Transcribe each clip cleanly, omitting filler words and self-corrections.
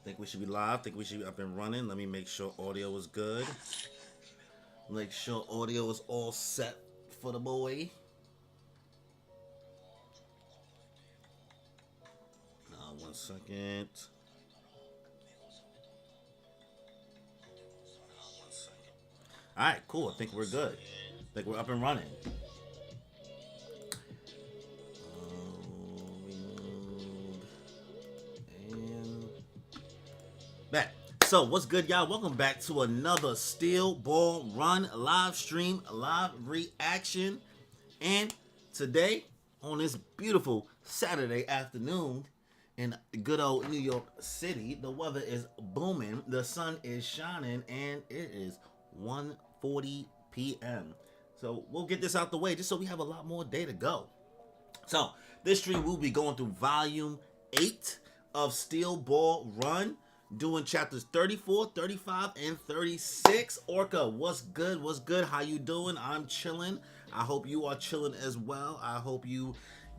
Think we should be live. Think we should be up and running. Let me make sure audio is good. Make sure audio is all set for the boy. Now, 1 second. All right, cool. I think we're good. I think we're up and running. And back. So, what's good, y'all? Welcome back to another Steel Ball Run live stream, live reaction. And today, on this beautiful Saturday afternoon in good old New York City, the weather is booming, the sun is shining, and it is 1:40 p.m. So, we'll get this out the way just so we have a lot more day to go. So, this stream we'll be going through volume 8 of Steel Ball Run, doing chapters 34, 35, and 36. Orca, what's good? What's good? How you doing? I'm chilling. I hope you are chilling as well. I hope you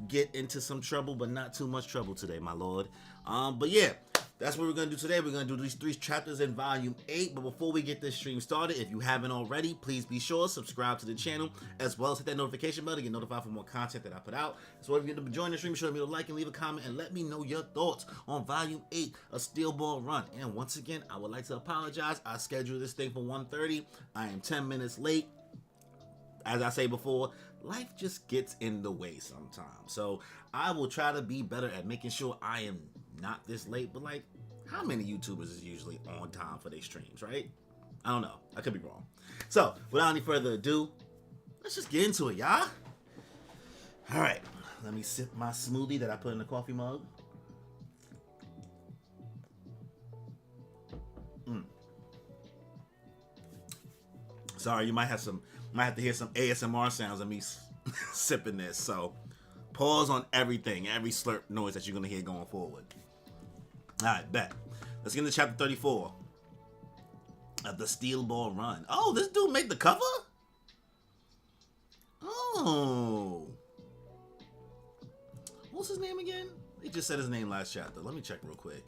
get into some trouble, but not too much trouble today, my lord. But yeah, that's what we're going to do today. We're going to do these 3 chapters in volume 8. But before we get this stream started, if you haven't already, please be sure to subscribe to the channel, as well as hit that notification bell to get notified for more content that I put out. So if you're going to join the stream, be sure to leave a like and leave a comment and let me know your thoughts on volume 8 of Steel Ball Run. And once again, I would like to apologize. I scheduled this thing for 1:30. I am 10 minutes late. As I say before, life just gets in the way sometimes. So I will try to be better at making sure I am not this late. But like, how many YouTubers is usually on time for their streams, right? I don't know. I could be wrong. So without any further ado, let's just get into it, y'all. All right. Let me sip my smoothie that I put in the coffee mug. Sorry, you might have to hear some ASMR sounds of me sipping this. So pause on everything, every slurp noise that you're gonna hear going forward. All right, bet. Let's get into chapter 34 of the Steel Ball Run. Oh, this dude made the cover? Oh. What's his name again? He just said his name last chapter. Let me check real quick,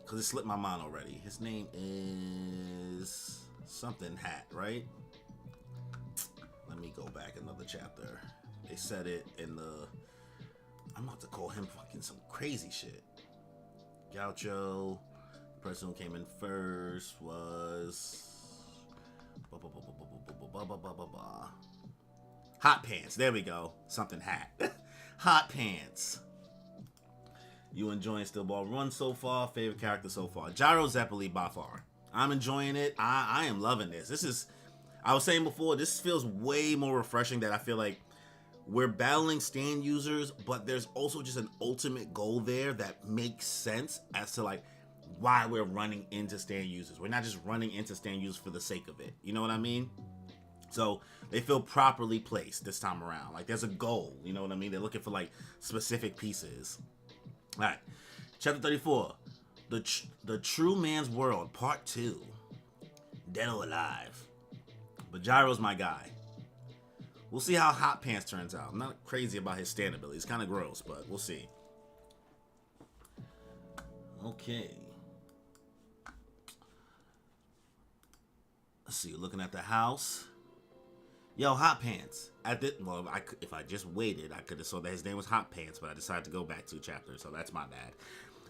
because it slipped my mind already. His name is something Hat, right? Let me go back another chapter. They said it in the... I'm about to call him fucking some crazy shit. Jojo. The person who came in first was... Hot Pants. There we go. Something Hat. Hot Pants. You enjoying Steel Ball Run so far? Favorite character so far? Gyro Zeppeli by far. I'm enjoying it. I am loving this. This is... I was saying before, this feels way more refreshing. That I feel like we're battling stand users, but there's also just an ultimate goal there that makes sense as to like why we're running into stand users. We're not just running into stand users for the sake of it. You know what I mean? So they feel properly placed this time around. Like there's a goal. You know what I mean? They're looking for like specific pieces. All right, chapter 34, the True Man's World, part 2, Dead or Alive. But Gyro's my guy. We'll see how Hot Pants turns out. I'm not crazy about his stand ability. It's kind of gross, but we'll see. Okay. Let's see. Looking at the house. Yo, Hot Pants. If I just waited, I could have saw that his name was Hot Pants, but I decided to go back 2 chapters, so that's my bad.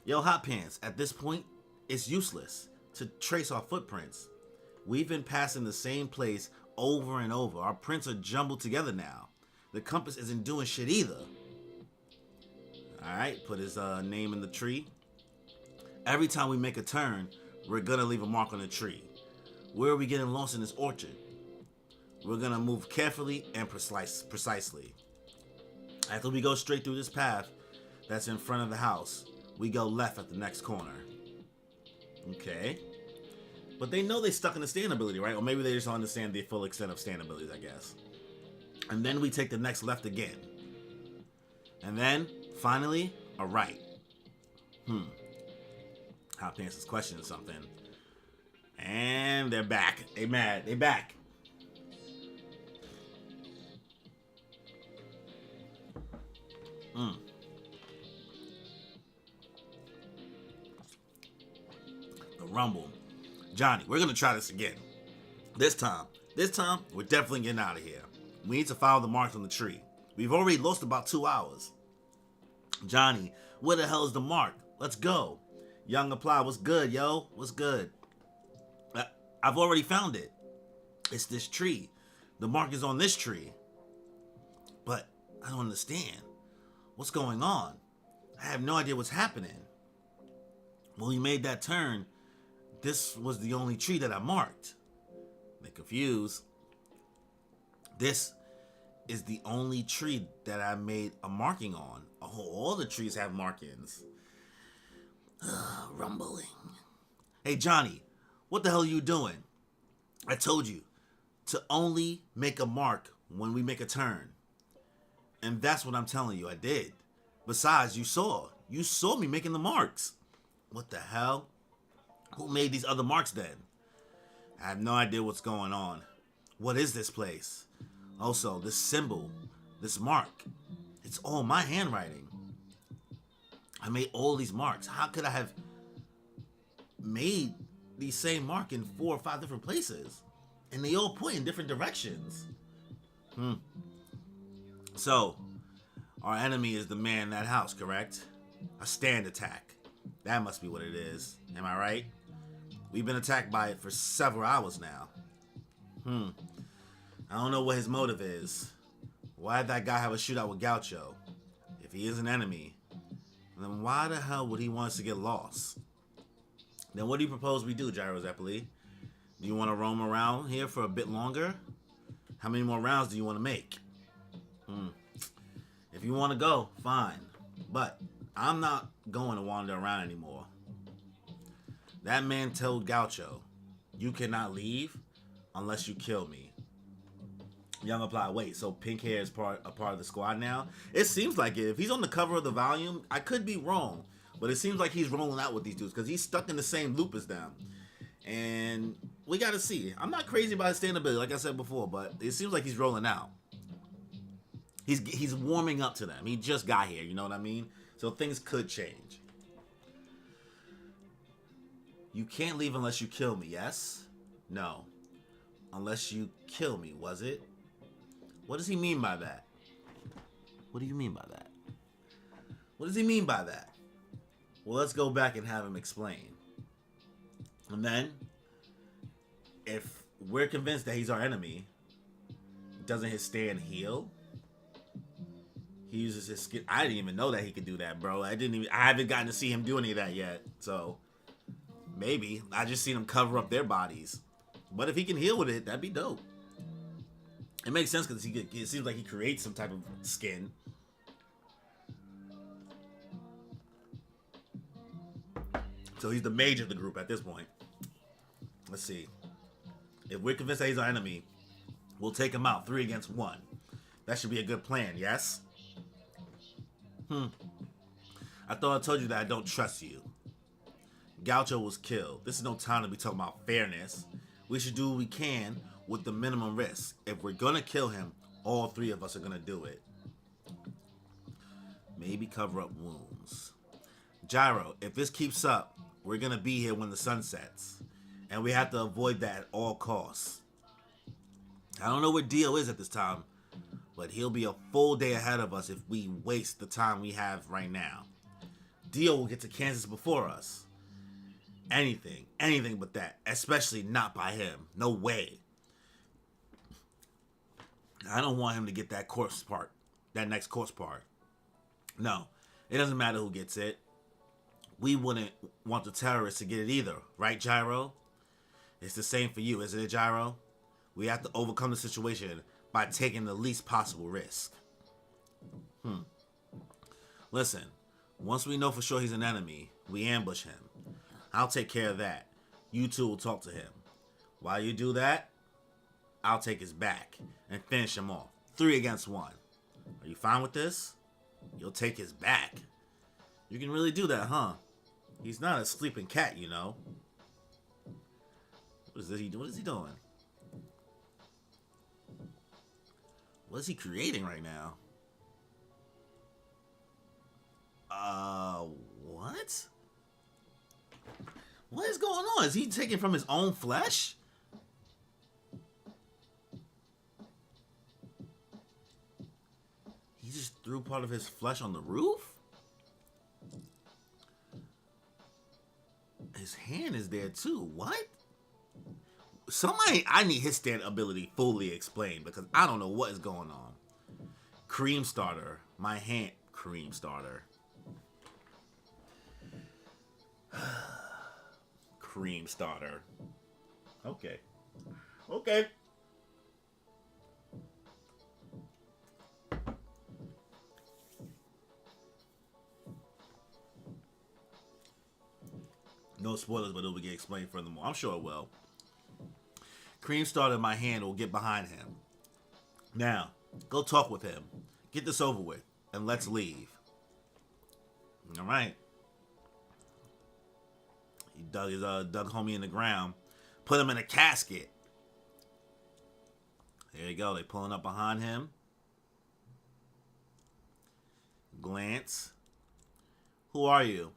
Yo, Hot Pants. At this point, it's useless to trace our footprints. We've been passing the same place over and over. Our prints are jumbled together now. The compass isn't doing shit either. Alright, put his name in the tree. Every time we make a turn, we're gonna leave a mark on the tree. Where are we getting lost in this orchard? We're gonna move carefully and precisely. After we go straight through this path that's in front of the house, we go left at the next corner. Okay. But they know they stuck in the stand ability, right? Or maybe they just don't understand the full extent of stand abilities, I guess. And then we take the next left again. And then, finally, a right. Hot Pants is questioning something. And they're back. They mad. They back. rumble. Johnny, we're going to try this again. This time, we're definitely getting out of here. We need to follow the marks on the tree. We've already lost about 2 hours. Johnny, where the hell is the mark? Let's go. Young Apply, what's good, yo? What's good? I've already found it. It's this tree. The mark is on this tree. But I don't understand. What's going on? I have no idea what's happening. When we made that turn, this was the only tree that I marked. They're confused. This is the only tree that I made a marking on. Oh, all the trees have markings. Rumbling. Hey, Johnny, what the hell are you doing? I told you to only make a mark when we make a turn. And that's what I'm telling you, I did. Besides, you saw me making the marks. What the hell? Who made these other marks then? I have no idea what's going on. What is this place? Also, this symbol, this mark, it's all my handwriting. I made all these marks. How could I have made the same mark in 4 or 5 different places? And they all point in different directions. So, our enemy is the man in that house, correct? A stand attack. That must be what it is. Am I right? We've been attacked by it for several hours now. I don't know what his motive is. Why did that guy have a shootout with Gaucho? If he is an enemy, then why the hell would he want us to get lost? Then what do you propose we do, Gyro Zeppeli? Do you want to roam around here for a bit longer? How many more rounds do you want to make? If you want to go, fine. But I'm not going to wander around anymore. That man told Gaucho, you cannot leave unless you kill me. Young Apply, wait, so Pink Hair is a part of the squad now? It seems like it. If he's on the cover of the volume, I could be wrong. But it seems like he's rolling out with these dudes because he's stuck in the same loop as them. And we got to see. I'm not crazy about his stand-ability, like I said before, but it seems like he's rolling out. He's warming up to them. He just got here, you know what I mean? So things could change. You can't leave unless you kill me, yes? No. Unless you kill me, was it? What does he mean by that? What do you mean by that? What does he mean by that? Well, let's go back and have him explain. And then, if we're convinced that he's our enemy, doesn't his stand heal? He uses his skin. I didn't even know that he could do that, bro. I haven't gotten to see him do any of that yet. So, maybe. I just seen him cover up their bodies. But if he can heal with it, that'd be dope. It makes sense because it seems like he creates some type of skin. So he's the mage of the group at this point. Let's see. If we're convinced that he's our enemy, we'll take him out 3 against 1. That should be a good plan, yes? I thought I told you that I don't trust you. Gaucho was killed. This is no time to be talking about fairness. We should do what we can with the minimum risk. If we're gonna kill him, all 3 of us are gonna do it. Maybe cover up wounds. Gyro, if this keeps up, we're gonna be here when the sun sets. And we have to avoid that at all costs. I don't know where Dio is at this time, but he'll be a full day ahead of us if we waste the time we have right now. Dio will get to Kansas before us. Anything but that. Especially not by him. No way. I don't want him to get that course part. That next course part. No. It doesn't matter who gets it. We wouldn't want the terrorists to get it either. Right, Gyro? It's the same for you, isn't it, Gyro? We have to overcome the situation by taking the least possible risk. Listen. Once we know for sure he's an enemy, we ambush him. I'll take care of that. You two will talk to him. While you do that, I'll take his back and finish him off. 3 against 1. Are you fine with this? You'll take his back. You can really do that, huh? He's not a sleeping cat, you know. What is he doing? What is he creating right now? What? What is going on? Is he taking from his own flesh? He just threw part of his flesh on the roof? His hand is there too. What? Somebody, I need his stand ability fully explained because I don't know what is going on. Cream starter. My hand. Cream starter. Cream starter. Okay. Okay. No spoilers, but it will get explained furthermore. I'm sure it will. Cream starter in my hand will get behind him. Now, go talk with him. Get this over with, and let's leave. All right. He dug homie in the ground, put him in a casket. There you go. They pulling up behind him. Glance. Who are you?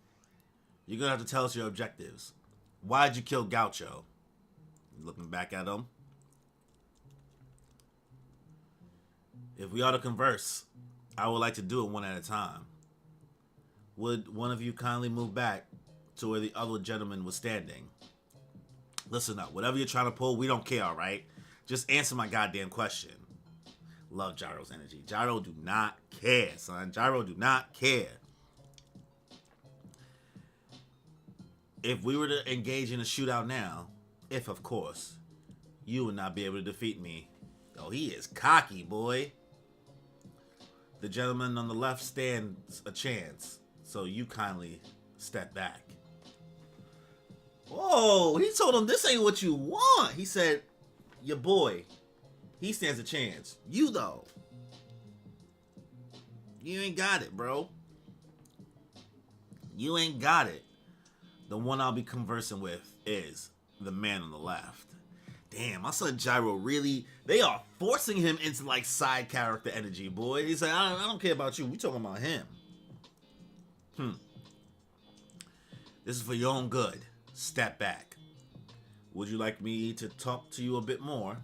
You're gonna have to tell us your objectives. Why'd you kill Gaucho? Looking back at him. If we are to converse, I would like to do it one at a time. Would one of you kindly move back to where the other gentleman was standing? Listen up. Whatever you're trying to pull, we don't care, all right? Just answer my goddamn question. Love Gyro's energy. Gyro do not care, son. Gyro do not care. If we were to engage in a shootout now, if of course, you would not be able to defeat me. Oh, he is cocky, boy. The gentleman on the left stands a chance, so you kindly step back. Whoa, he told him this ain't what you want. He said, your boy, he stands a chance. You, though, you ain't got it, bro. You ain't got it. The one I'll be conversing with is the man on the left. Damn, my son Gyro really, they are forcing him into like side character energy, boy. He's like, I don't care about you. We talking about him. This is for your own good. Step back. Would you like me to talk to you a bit more?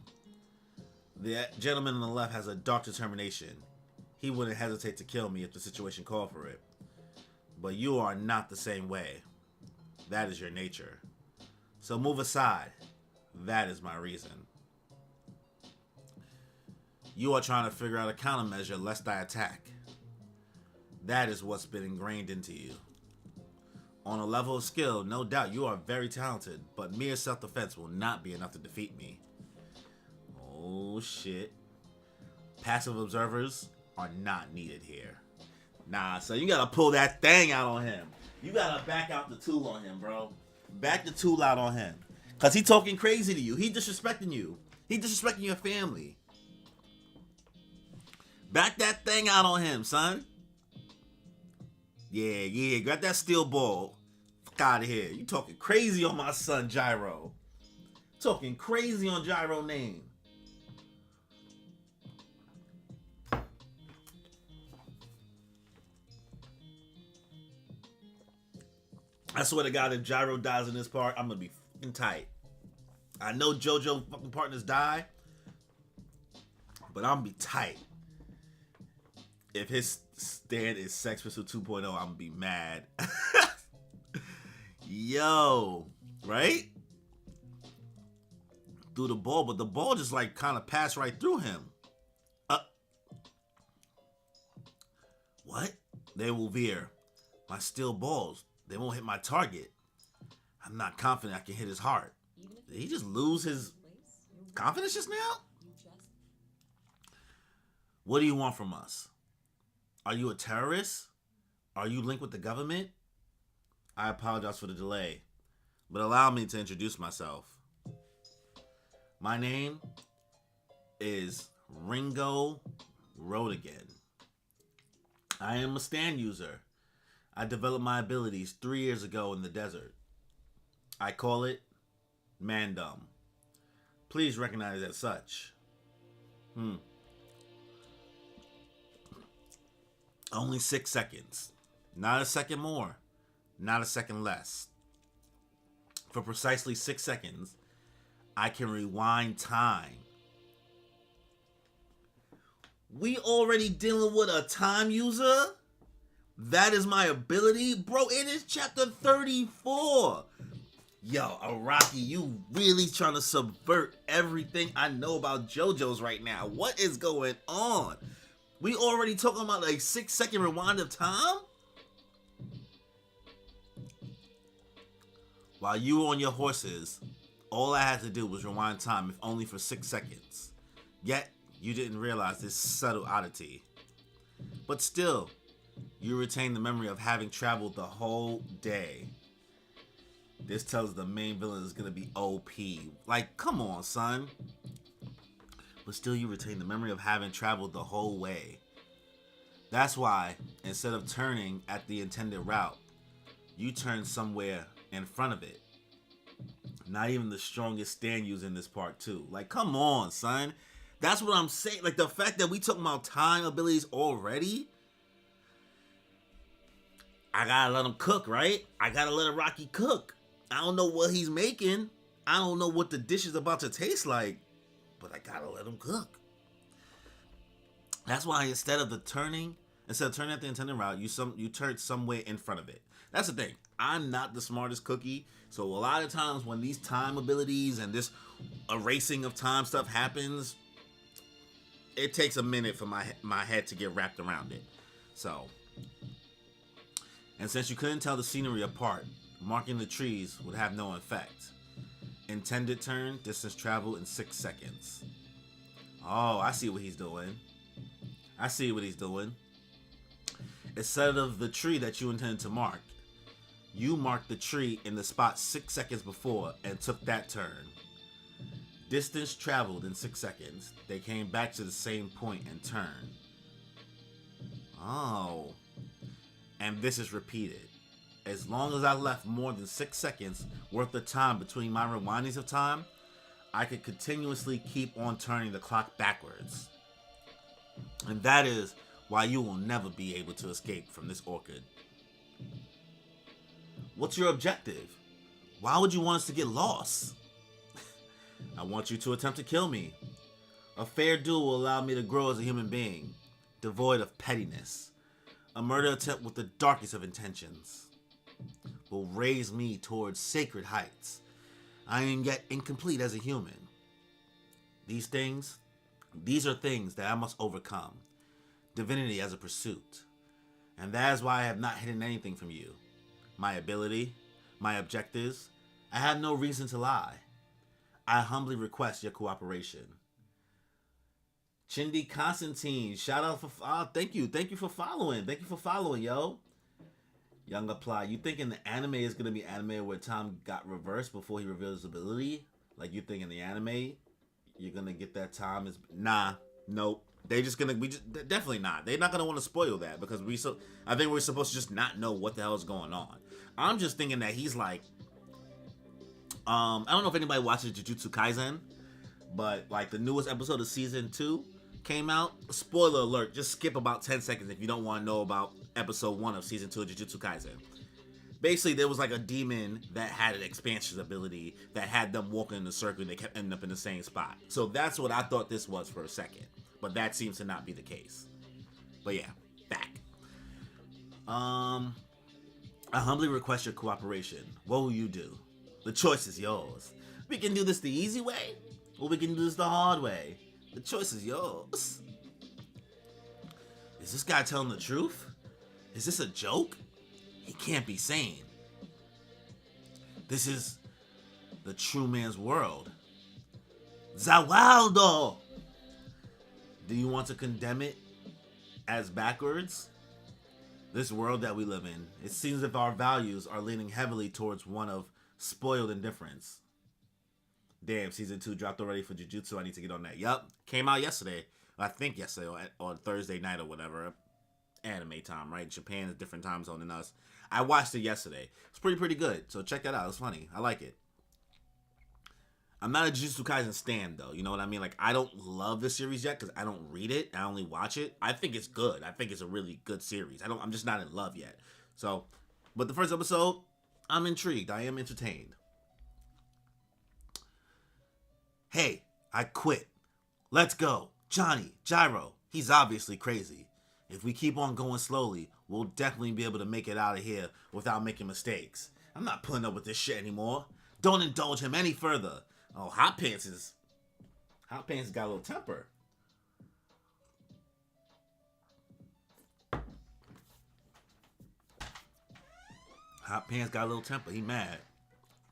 The gentleman on the left has a dark determination. He wouldn't hesitate to kill me if the situation called for it. But you are not the same way. That is your nature. So move aside. That is my reason. You are trying to figure out a countermeasure lest I attack. That is what's been ingrained into you. On a level of skill, no doubt you are very talented, but mere self-defense will not be enough to defeat me. Oh shit. Passive observers are not needed here. Nah, so you gotta pull that thing out on him. You gotta back out the tool on him, bro. Back the tool out on him. Cause he talking crazy to you. He disrespecting you. He disrespecting your family. Back that thing out on him, son. Yeah. Grab that steel ball. Fuck out of here. You talking crazy on my son, Gyro. Talking crazy on Gyro name. I swear to God, if Gyro dies in this part, I'm gonna be fucking tight. I know Jojo fucking partners die, but I'm gonna be tight. If his stand is Sex Pistol 2.0, I'm gonna be mad. Yo, right? Through the ball, but the ball just like kind of passed right through him. What? They will veer. My steel balls. They won't hit my target. I'm not confident I can hit his heart. Did he just lose his confidence just now? What do you want from us? Are you a terrorist? Are you linked with the government? I apologize for the delay, but allow me to introduce myself. My name is Ringo Rodigan. I am a stand user. I developed my abilities 3 years ago in the desert. I call it Mandom. Please recognize it as such. Only 6 seconds. Not a second more. Not a second less. for precisely 6 seconds, I can rewind time. We already dealing with a time user? That is my ability? Bro, it is chapter 34. Yo, Araki, you really trying to subvert everything I know about JoJo's right now. What is going on? We already talking about a 6 second rewind of time? While you were on your horses, all I had to do was rewind time, if only for 6 seconds. Yet, you didn't realize this subtle oddity. But still, you retain the memory of having traveled the whole day. This tells the main villain is going to be OP. Like, come on, son. But still, you retain the memory of having traveled the whole way. That's why, instead of turning at the intended route, you turn somewhere in front of it. Not even the strongest stand user in this part, too. Like, come on, son. That's what I'm saying. Like, the fact that we talking about time abilities already, I gotta let him cook, right? I gotta let Araki cook. I don't know what he's making. I don't know what the dish is about to taste like, but I gotta let him cook. That's why instead of turning at the intended route, you turn somewhere in front of it. That's the thing. I'm not the smartest cookie, so a lot of times when these time abilities and this erasing of time stuff happens, it takes a minute for my head to get wrapped around it. So, and since you couldn't tell the scenery apart, marking the trees would have no effect. Intended turn, distance travel in 6 seconds. Oh, I see what he's doing. Instead of the tree that you intended to mark, you marked the tree in the spot 6 seconds before and took that turn. Distance traveled in 6 seconds. They came back to the same point and turned. Oh. And this is repeated. As long as I left more than 6 seconds worth of time between my rewindings of time, I could continuously keep on turning the clock backwards. And that is why you will never be able to escape from this orchid. What's your objective? Why would you want us to get lost? I want you to attempt to kill me. A fair duel will allow me to grow as a human being, devoid of pettiness. A murder attempt with the darkest of intentions will raise me towards sacred heights. I am yet incomplete as a human. These are things that I must overcome. Divinity as a pursuit. And that is why I have not hidden anything from you. My ability, my objectives, I have no reason to lie. I humbly request your cooperation. Chindi Constantine, shout out for thank you for following, yo. Young Apply, you thinking the anime is gonna be anime where time got reversed before he revealed his ability? Like you think in the anime you're gonna get that time is nope. Definitely not. They're not gonna want to spoil that because I think we're supposed to just not know what the hell is going on. I'm just thinking that he's like, I don't know if anybody watches Jujutsu Kaisen, but like the newest episode of season 2 came out. Spoiler alert, just skip about 10 seconds if you don't want to know about episode 1 of season 2 of Jujutsu Kaisen. Basically, there was like a demon that had an expansion ability that had them walking in a circle and they kept ending up in the same spot. So that's what I thought this was for a second. But that seems to not be the case. But yeah, back. I humbly request your cooperation. What will you do? The choice is yours. We can do this the easy way, or we can do this the hard way. The choice is yours. Is this guy telling the truth? Is this a joke? He can't be sane. This is the true man's world. Zawaldo! Do you want to condemn it as backwards? This world that we live in, it seems as if our values are leaning heavily towards one of spoiled indifference. Damn, season 2 dropped already for Jujutsu. I need to get on that. Yup, came out yesterday. I think yesterday or Thursday night or whatever. Anime time, right? Japan is a different time zone than us. I watched it yesterday. It's pretty good. So check that out. It's funny. I like it. I'm not a Jujutsu Kaisen stan though. You know what I mean? Like I don't love the series yet because I don't read it. I only watch it. I think it's good. I think it's a really good series. I'm just not in love yet. So, but the first episode, I'm intrigued. I am entertained. Hey, I quit. Let's go. Johnny, Gyro, he's obviously crazy. If we keep on going slowly, we'll definitely be able to make it out of here without making mistakes. I'm not putting up with this shit anymore. Don't indulge him any further. Oh, Hot Pants got a little temper. Hot Pants got a little temper. He mad.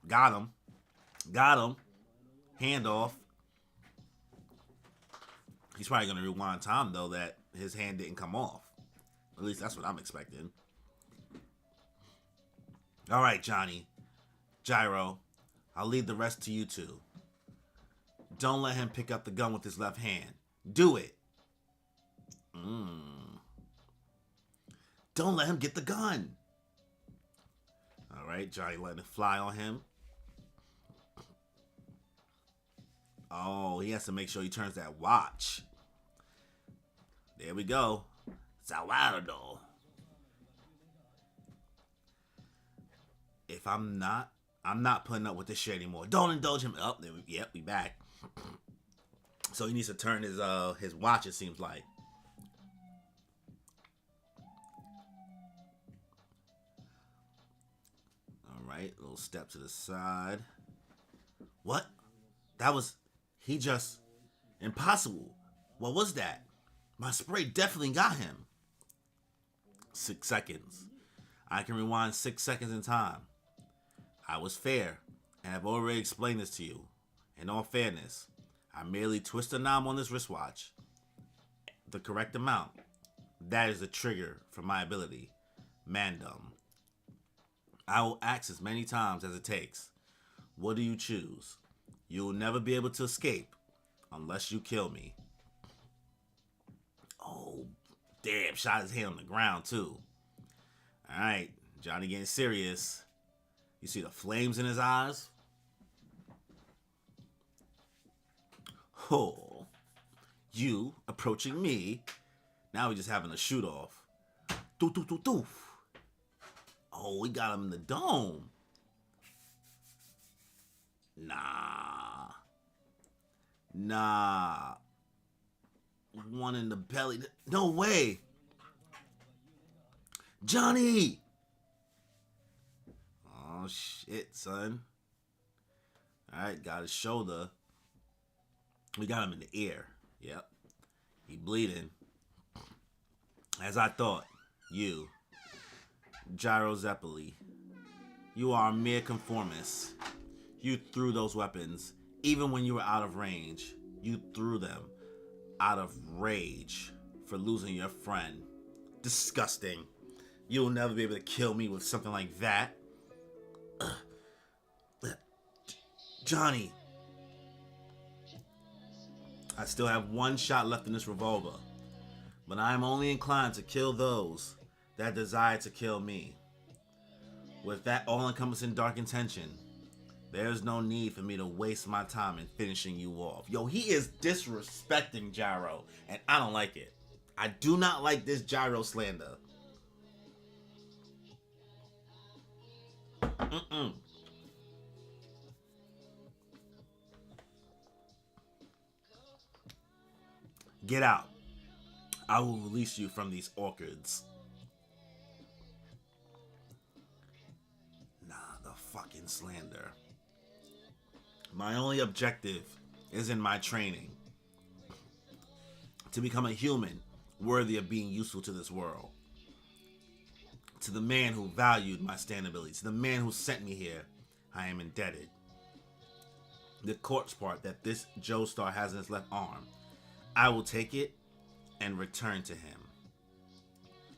Got him. Got him. Hand off. He's probably going to rewind time, though, that his hand didn't come off. At least that's what I'm expecting. All right, Johnny. Gyro. I'll leave the rest to you two. Don't let him pick up the gun with his left hand. Do it. Don't let him get the gun. All right, Johnny letting it fly on him. Oh, he has to make sure he turns that watch. There we go. Zawardo. If I'm not putting up with this shit anymore. Don't indulge him. Oh, we back. So he needs to turn his watch, it seems like. All right, little step to the side. What? That was impossible. What was that? My spray definitely got him. 6 seconds. I can rewind 6 seconds in time. I was fair, and I've already explained this to you. In all fairness, I merely twist a knob on this wristwatch. The correct amount. That is the trigger for my ability. Mandom. I will axe as many times as it takes. What do you choose? You will never be able to escape unless you kill me. Oh, damn. Shot his hand on the ground, too. All right. Johnny getting serious. You see the flames in his eyes? Oh. You approaching me. Now we're just having a shoot-off. Doof, doof, doof, doof. Oh, we got him in the dome. Nah. One in the belly. No way. Johnny. Oh, shit, son. All right, got his shoulder. We got him in the ear. Yep. He bleeding. As I thought. You. Gyro Zeppeli. You are a mere conformist. You threw those weapons. Even when you were out of range, you threw them out of rage for losing your friend. Disgusting. You'll never be able to kill me with something like that. Johnny. I still have one shot left in this revolver, but I am only inclined to kill those that desire to kill me. With that all-encompassing dark intention, there's no need for me to waste my time in finishing you off. Yo, he is disrespecting Gyro, and I don't like it. I do not like this Gyro slander. Get out. I will release you from these orchids. Nah, the fucking slander. My only objective is in my training. To become a human worthy of being useful to this world. To the man who valued my stand ability. To the man who sent me here, I am indebted. The corpse part that this Joestar has in his left arm, I will take it and return to him.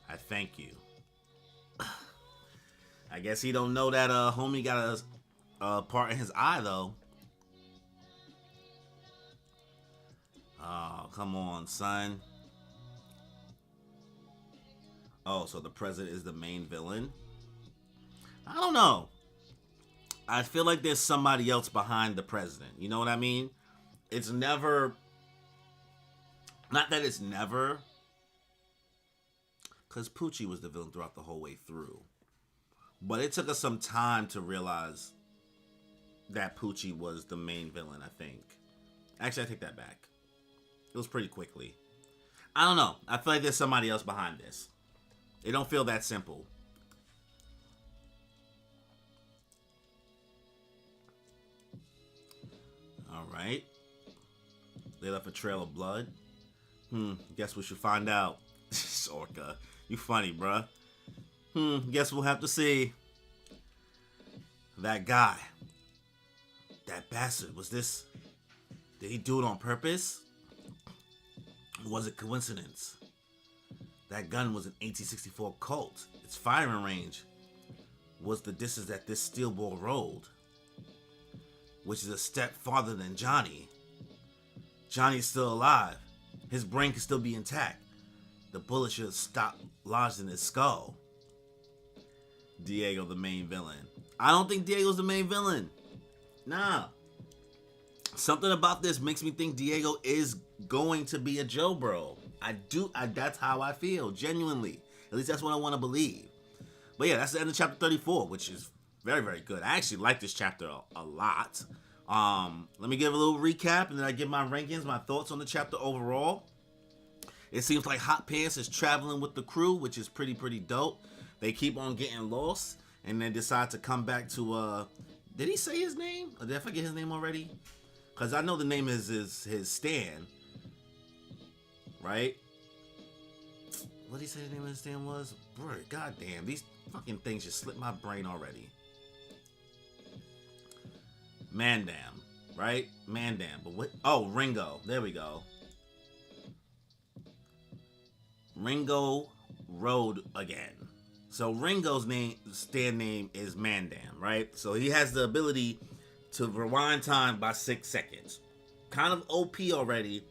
I thank you. I guess he don't know that homie got a part in his eye though. Oh, come on, son. Oh, so the president is the main villain? I don't know. I feel like there's somebody else behind the president. You know what I mean? It's never... Not that it's never... Because Poochie was the villain throughout the whole way through. But it took us some time to realize that Poochie was the main villain, I think. Actually, I take that back. It was pretty quickly. I don't know. I feel like there's somebody else behind this. It don't feel that simple. All right. They left a trail of blood. Guess we should find out. Orca, you funny, bruh. Guess we'll have to see. That guy. That bastard. Was this... Did he do it on purpose? Or was it coincidence? That gun was an 1864 Colt. Its firing range was the distance that this steel ball rolled, which is a step farther than Johnny. Johnny's still alive. His brain can still be intact. The bullet should have stopped lodged in his skull. Diego, the main villain. I don't think Diego's the main villain. Nah. Something about this makes me think Diego is going to be a Joe bro. That's how I feel, genuinely. At least that's what I want to believe. But yeah, that's the end of chapter 34, which is very, very good. I actually like this chapter a lot. Let me give a little recap, and then I give my rankings, my thoughts on the chapter overall. It seems like Hot Pants is traveling with the crew, which is pretty dope. They keep on getting lost, and then decide to come back to, did he say his name? Or did I forget his name already? Because I know the name is his stand. Right? What did he say the name of his stand was? Bro, goddamn, these fucking things just slipped my brain already. Mandam, right? Mandam, but what? Oh, Ringo. There we go. Ringo Road again. So Ringo's stand name is Mandam, right? So he has the ability to rewind time by 6 seconds. Kind of OP already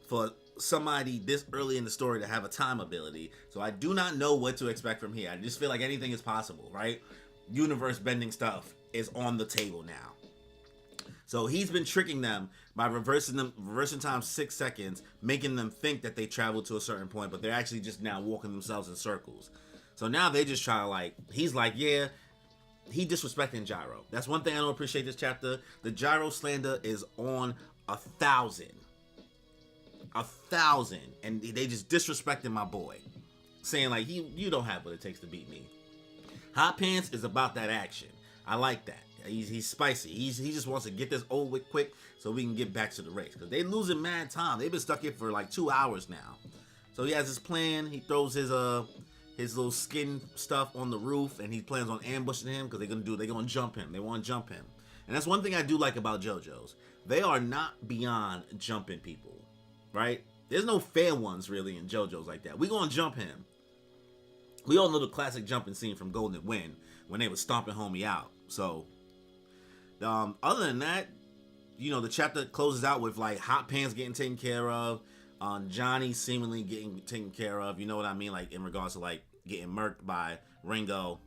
for somebody this early in the story to have a time ability. So I do not know what to expect from here. I just feel like anything is possible, right? Universe bending stuff is on the table now. So he's been tricking them by reversing time 6 seconds, making them think that they traveled to a certain point, but they're actually just now walking themselves in circles. So now they just try to he's like, yeah, he disrespecting Gyro. That's one thing I don't appreciate this chapter. The Gyro slander is on 1,000. 1,000. And they just disrespecting my boy. Saying you don't have what it takes to beat me. Hot Pants is about that action. I like that. He's spicy. He just wants to get this over with quick so we can get back to the race. Because they losing mad time. They've been stuck here for 2 hours now. So he has his plan. He throws his little skin stuff on the roof, and he plans on ambushing him because they're gonna jump him. They want to jump him. And that's one thing I do like about JoJo's. They are not beyond jumping people. Right? There's no fair ones really in JoJo's like that. We gonna jump him. We all know the classic jumping scene from Golden Wind when they were stomping homie out. So other than that, the chapter closes out with Hot Pants getting taken care of, Johnny seemingly getting taken care of. You know what I mean? In regards to getting murked by Ringo.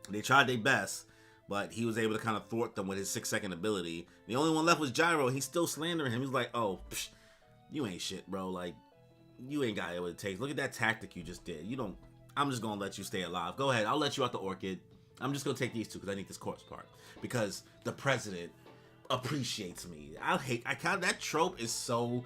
They tried their best, but he was able to kind of thwart them with his 6-second ability. The only one left was Gyro. He's still slandering him. He's like, oh, psh, you ain't shit, bro. You ain't got what it takes. Look at that tactic you just did. I'm just gonna let you stay alive. Go ahead. I'll let you out the orchid. I'm just gonna take these two because I need this corpse part. Because the president appreciates me. That trope is so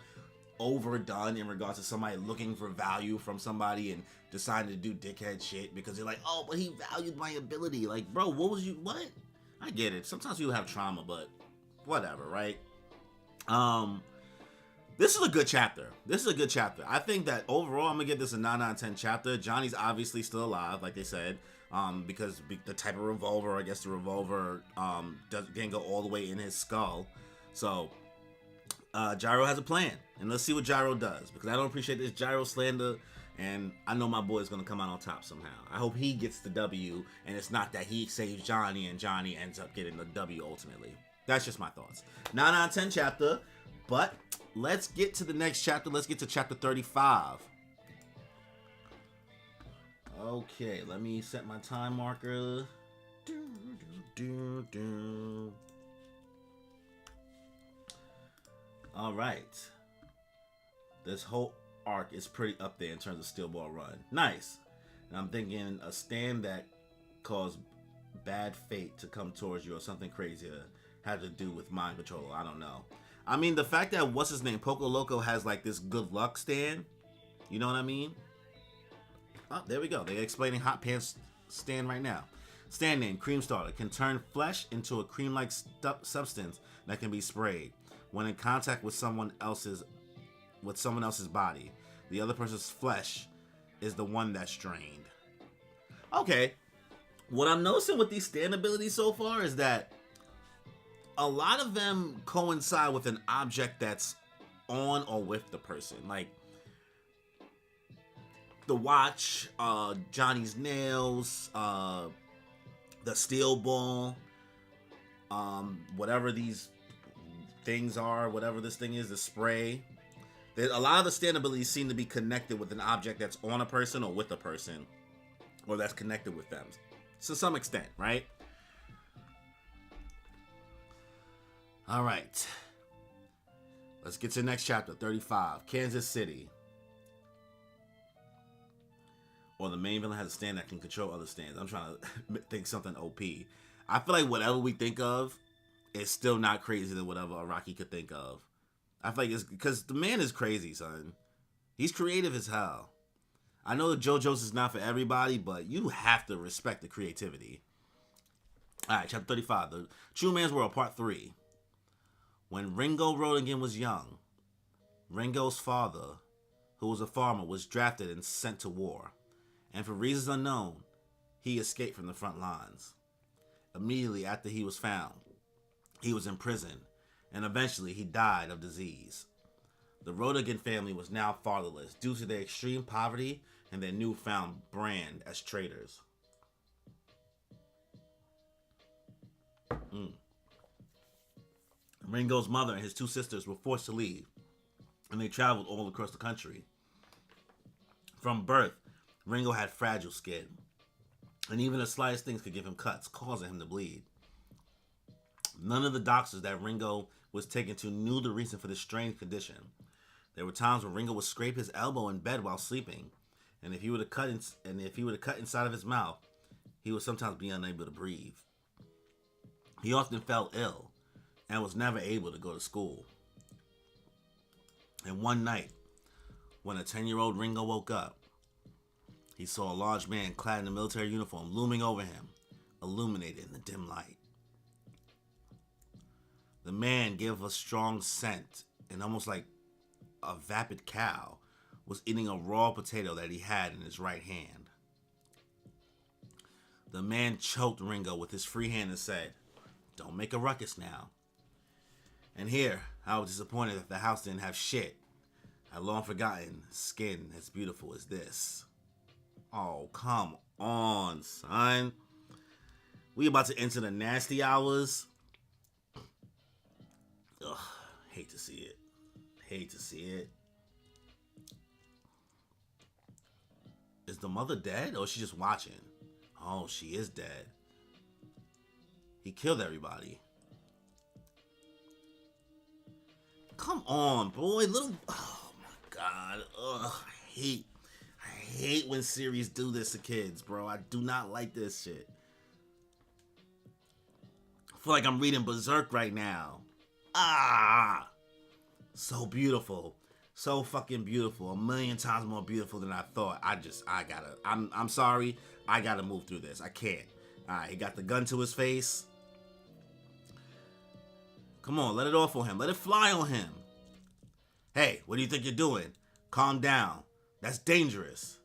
overdone in regards to somebody looking for value from somebody and deciding to do dickhead shit because they're like, oh, but he valued my ability. Bro, what? I get it. Sometimes people have trauma, but whatever, right? This is a good chapter. I think that overall, I'm gonna give this a 9 out of 10 chapter. Johnny's obviously still alive, like they said. Because the type of revolver, I guess the revolver didn't go all the way in his skull. So Gyro has a plan, and let's see what Gyro does, because I don't appreciate this Gyro slander, and I know my boy is going to come out on top somehow. I hope he gets the W, and it's not that he saves Johnny and Johnny ends up getting the W ultimately. That's just my thoughts. 9 out of 10 chapter, but let's get to the next chapter. Let's get to chapter 35. Okay, let me set my time marker. All right. This whole arc is pretty up there in terms of Steel Ball Run. Nice. And I'm thinking a stand that caused bad fate to come towards you or something crazier had to do with mind control. I don't know. I mean, the fact that what's his name, Poco Loco, has like this good luck stand. You know what I mean? Oh, there we go. They're explaining hot pants stand right now. Stand name, cream starter, can turn flesh into a cream-like substance that can be sprayed when in contact with someone else's body. The other person's flesh is the one that's drained. Okay. What I'm noticing with these stand abilities so far is that a lot of them coincide with an object that's on or with the person. Like the watch, Johnny's nails, the steel ball, whatever these things are, whatever this thing is, the spray. A lot of the stand abilities seem to be connected with an object that's on a person or with a person, or that's connected with them to some extent, right? All right. Let's get to the next chapter, 35. Kansas City. Or the main villain has a stand that can control other stands. I'm trying to think something OP. I feel like whatever we think of is still not crazy than whatever Araki could think of. I feel like it's because the man is crazy, son. He's creative as hell. I know that JoJo's is not for everybody, but you have to respect the creativity. Alright, chapter 35. The True Man's World, part 3. When Ringo Rodigan was young, Ringo's father, who was a farmer, was drafted and sent to war. And for reasons unknown, he escaped from the front lines. Immediately after he was found, he was imprisoned, and eventually he died of disease. The Rodigan family was now fatherless due to their extreme poverty and their newfound brand as traitors. Ringo's mother and his 2 sisters were forced to leave, and they traveled all across the country. From birth, Ringo had fragile skin, and even the slightest things could give him cuts, causing him to bleed. None of the doctors that Ringo was taken to knew the reason for this strange condition. There were times when Ringo would scrape his elbow in bed while sleeping, and if he would have cut inside of his mouth, he would sometimes be unable to breathe. He often fell ill and was never able to go to school. And one night, when a 10-year-old Ringo woke up, he saw a large man clad in a military uniform looming over him, illuminated in the dim light. The man gave a strong scent, and almost like a vapid cow, was eating a raw potato that he had in his right hand. The man choked Ringo with his free hand and said, "Don't make a ruckus now." And here, I was disappointed that the house didn't have shit. I'd long forgotten skin as beautiful as this. Oh, come on, son. We about to enter the nasty hours. Ugh, hate to see it. Hate to see it. Is the mother dead or is she just watching? Oh, she is dead. He killed everybody. Come on, boy. Oh my god. Ugh, I hate when series do this to kids, bro. I do not like this shit. I feel like I'm reading Berserk right now. So beautiful. So fucking beautiful. 1,000,000 times more beautiful than I thought. I'm sorry. I gotta move through this. I can't. Alright, he got the gun to his face. Come on, let it off on him. Let it fly on him. Hey, what do you think you're doing? Calm down. That's dangerous.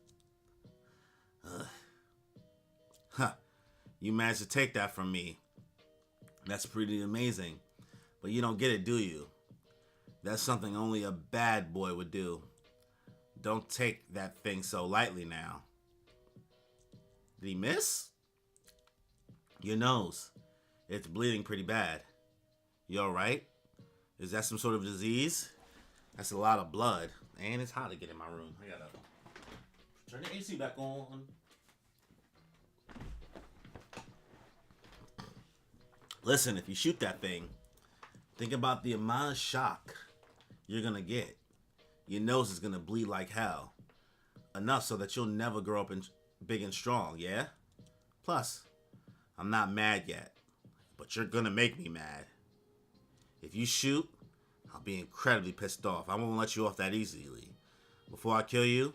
Huh. You managed to take that from me. That's pretty amazing. But you don't get it, do you? That's something only a bad boy would do. Don't take that thing so lightly now. Did he miss? Your nose. It's bleeding pretty bad. You alright? Is that some sort of disease? That's a lot of blood. And it's hot to get in my room. I gotta turn the AC back on. Listen, if you shoot that thing, think about the amount of shock you're gonna get. Your nose is gonna bleed like hell. Enough so that you'll never grow up big and strong, yeah? Plus, I'm not mad yet, but you're gonna make me mad. If you shoot, I'll be incredibly pissed off. I won't let you off that easily. Before I kill you,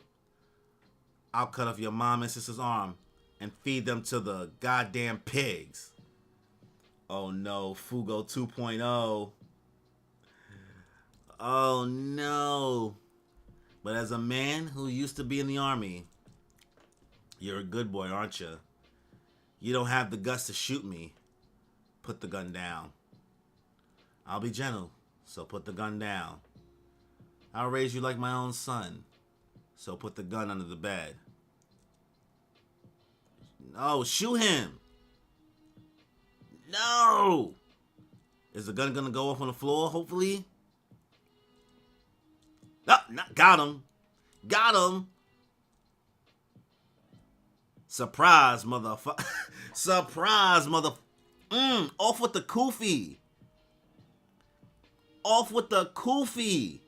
I'll cut off your mom and sister's arm and feed them to the goddamn pigs. Oh no, Fugo 2.0. Oh no. But as a man who used to be in the army, you're a good boy, aren't you? You don't have the guts to shoot me. Put the gun down. I'll be gentle, so put the gun down. I'll raise you like my own son, so put the gun under the bed. No, shoot him. No. Is the gun gonna go off on the floor, hopefully? No, got him. Got him. Surprise, motherfucker. Surprise, mother. Off with the kufi. Off with the kufi.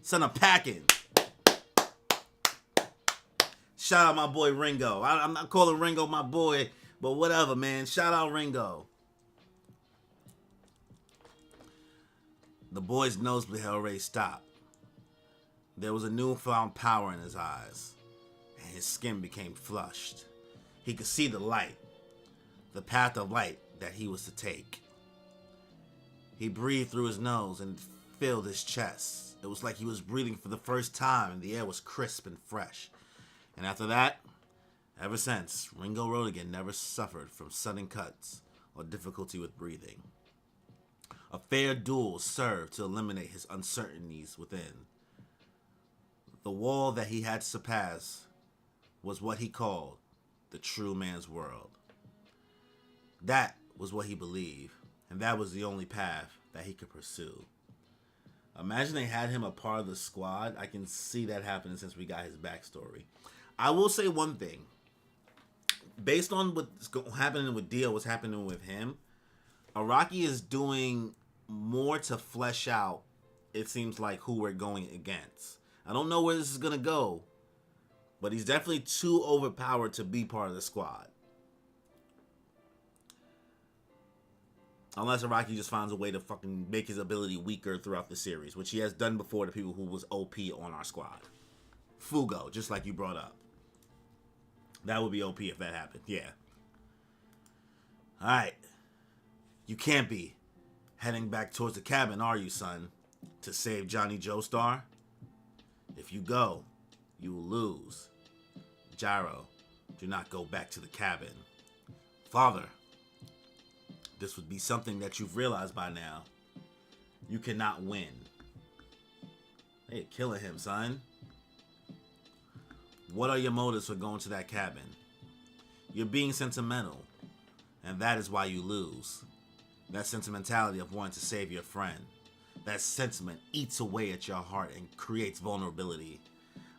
Send a packing. Shout out my boy Ringo. I'm not calling Ringo my boy, but whatever, man. Shout out Ringo. The boy's nosebleed had already stopped. There was a newfound power in his eyes, and his skin became flushed. He could see the light, the path of light that he was to take. He breathed through his nose and filled his chest. It was like he was breathing for the first time, and the air was crisp and fresh. And after that, ever since, Ringo Rodigan never suffered from sudden cuts or difficulty with breathing. A fair duel served to eliminate his uncertainties within. The wall that he had to surpass was what he called the true man's world. That was what he believed, and that was the only path that he could pursue. Imagine they had him a part of the squad. I can see that happening since we got his backstory. I will say one thing. Based on what's happening with Dio, what's happening with him, Araki is doing more to flesh out, it seems like, who we're going against. I don't know where this is going to go, but he's definitely too overpowered to be part of the squad. Unless Araki just finds a way to fucking make his ability weaker throughout the series, which he has done before to people who was OP on our squad. Fugo, just like you brought up. That would be OP if that happened, yeah. Alright. You can't be heading back towards the cabin, are you, son? To save Johnny Joestar? If you go, you will lose. Gyro, do not go back to the cabin. Father, this would be something that you've realized by now. You cannot win. Hey, killing him, son. What are your motives for going to that cabin? You're being sentimental, and that is why you lose. That sentimentality of wanting to save your friend. That sentiment eats away at your heart and creates vulnerability.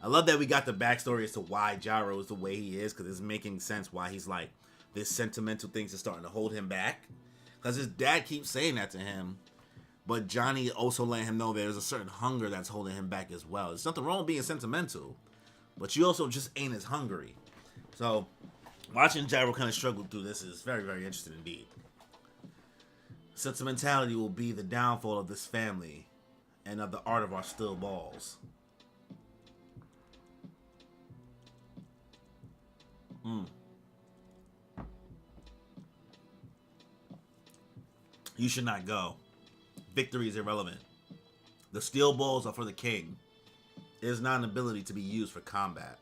I love that we got the backstory as to why Gyro is the way he is, because it's making sense why he's like, this sentimental things are starting to hold him back. Because his dad keeps saying that to him, but Johnny also letting him know there's a certain hunger that's holding him back as well. There's nothing wrong with being sentimental, but you also just ain't as hungry. So, watching Gyro kind of struggle through this is very, very interesting indeed. Sentimentality will be the downfall of this family and of the art of our still balls. You should not go. Victory is irrelevant. The steel balls are for the king. It is not an ability to be used for combat.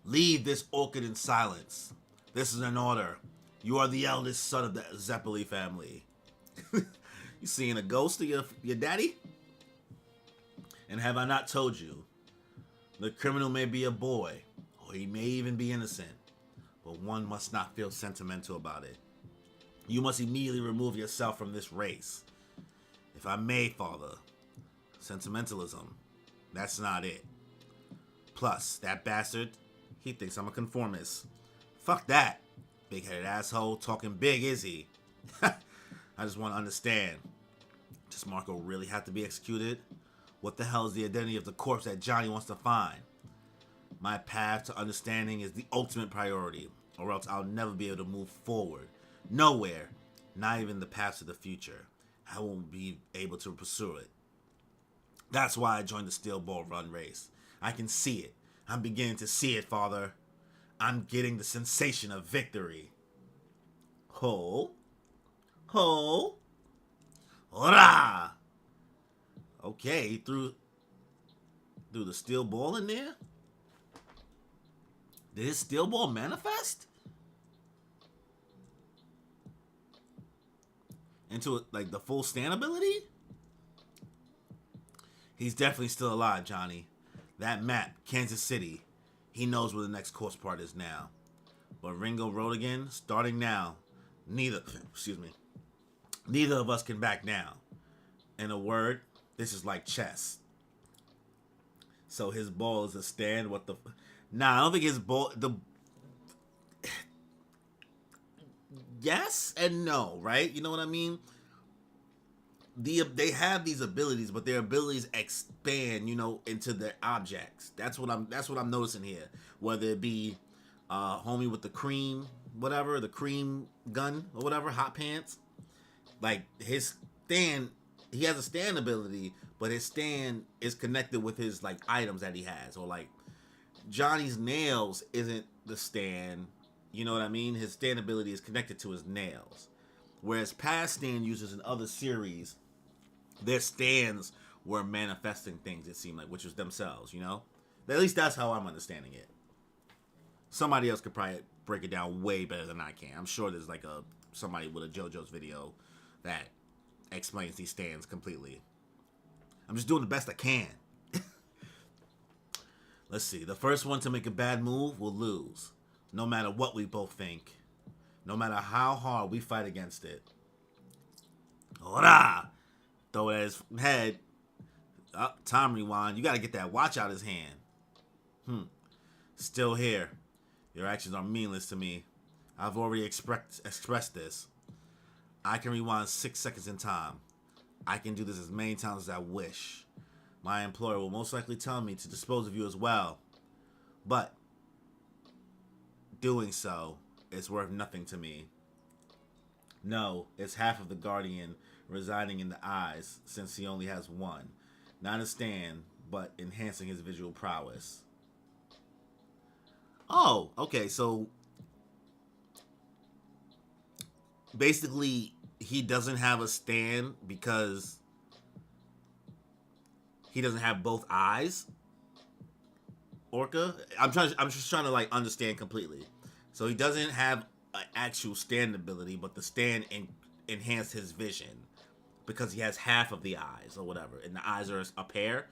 Leave this orchid in silence. This is an order. You are the eldest son of the Zeppeli family. You seeing a ghost of your daddy? And have I not told you? The criminal may be a boy, or he may even be innocent, but one must not feel sentimental about it. You must immediately remove yourself from this race. If I may, father, sentimentalism, that's not it. Plus, that bastard, he thinks I'm a conformist. Fuck that. Big-headed asshole, talking big, is he? I just want to understand. Does Marco really have to be executed? What the hell is the identity of the corpse that Johnny wants to find? My path to understanding is the ultimate priority, or else I'll never be able to move forward. Nowhere, not even the path to the future. I won't be able to pursue it. That's why I joined the steel ball run race. I can see it. I'm beginning to see it, Father. I'm getting the sensation of victory. Ho. Ho. Hurrah! Okay, he threw the steel ball in there. Did his steel ball manifest? Into like the full stand ability? He's definitely still alive, Johnny. That map, Kansas City. He knows where the next course part is now. But Ringo Road again, starting now. Neither of us can back down. In a word, this is like chess. So his ball is a stand. What the? Nah, I don't think his ball. Yes and no, right? You know what I mean? They have these abilities, but their abilities expand, into their objects. That's what I'm noticing here. Whether it be homie with the cream, whatever, the cream gun or whatever, hot pants. Like his stand, he has a stand ability, but his stand is connected with his like items that he has. Or like Johnny's nails isn't the stand. You know what I mean? His stand ability is connected to his nails. Whereas past stand users in other series, their stands were manifesting things, it seemed like, which was themselves, At least that's how I'm understanding it. Somebody else could probably break it down way better than I can. I'm sure there's like somebody with a JoJo's video that explains these stands completely. I'm just doing the best I can. Let's see. The first one to make a bad move will lose. No matter what we both think. No matter how hard we fight against it. Hurrah! Throw it at his head. Time rewind. You gotta get that watch out of his hand. Still here. Your actions are meaningless to me. I've already expressed this. I can rewind 6 seconds in time. I can do this as many times as I wish. My employer will most likely tell me to dispose of you as well. But doing so is worth nothing to me. No, it's half of the Guardian residing in the eyes, since he only has one. Not a stand, but enhancing his visual prowess. Oh, okay, so basically he doesn't have a stand because he doesn't have both eyes. Orca? I'm just trying to like understand completely. So he doesn't have an actual stand ability, but the stand enhanced his vision because he has half of the eyes or whatever, and the eyes are a pair.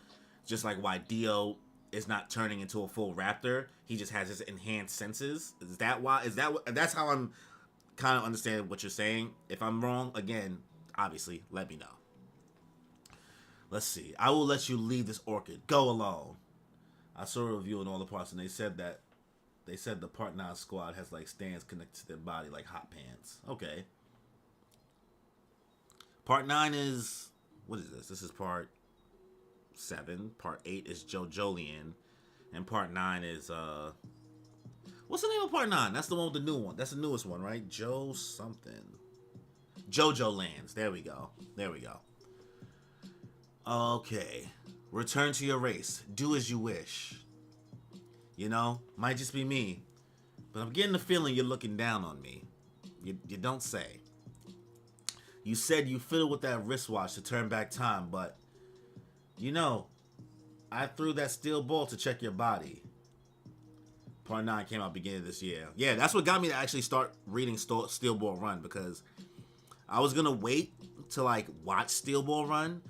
Just like why Dio is not turning into a full raptor, he just has his enhanced senses. Is that why? That's how I'm kind of understanding what you're saying. If I'm wrong, again, obviously, let me know. Let's see. I will let you leave this orchid. Go alone. I saw a review in all the parts, and they said the Part 9 squad has like stands connected to their body like hot pants. Okay. Part 9 is, what is this? This is Part 7. Part 8 is Jojolian. And Part 9 is, what's the name of Part 9? That's the one with the new one. That's the newest one, right? Joe something. Jojo Lands. There we go. Okay. Return to your race. Do as you wish. Might just be me. But I'm getting the feeling you're looking down on me. You don't say. You said you fiddled with that wristwatch to turn back time, but I threw that steel ball to check your body. Part 9 came out beginning of this year. Yeah, that's what got me to actually start reading Steel Ball Run, because I was gonna wait to like watch Steel Ball Run,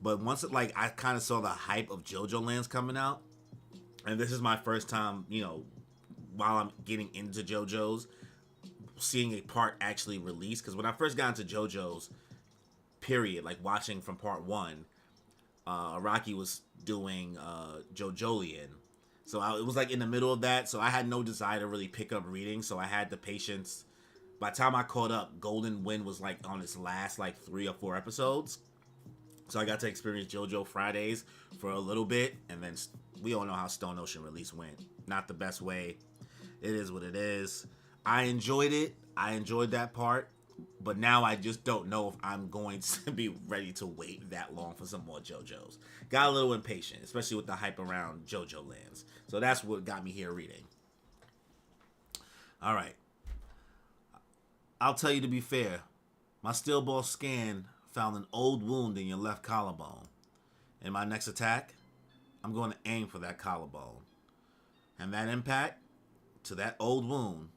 but once I kind of saw the hype of JoJo Lands coming out, and this is my first time, while I'm getting into JoJo's, seeing a part actually released. Because when I first got into JoJo's, period, like watching from Part 1, Araki was doing Jojolian. So it was like in the middle of that, so I had no desire to really pick up reading, so I had the patience. By the time I caught up, Golden Wind was like on its last like 3 or 4 episodes. So I got to experience JoJo Fridays for a little bit, and then we all know how Stone Ocean release went. Not the best way. It is what it is. I enjoyed it. I enjoyed that part. But now I just don't know if I'm going to be ready to wait that long for some more JoJo's. Got a little impatient, especially with the hype around JoJo lands. So that's what got me here reading. All right. I'll tell you to be fair. My steel ball scan found an old wound in your left collarbone. In my next attack, I'm going to aim for that collarbone. And that impact to that old wound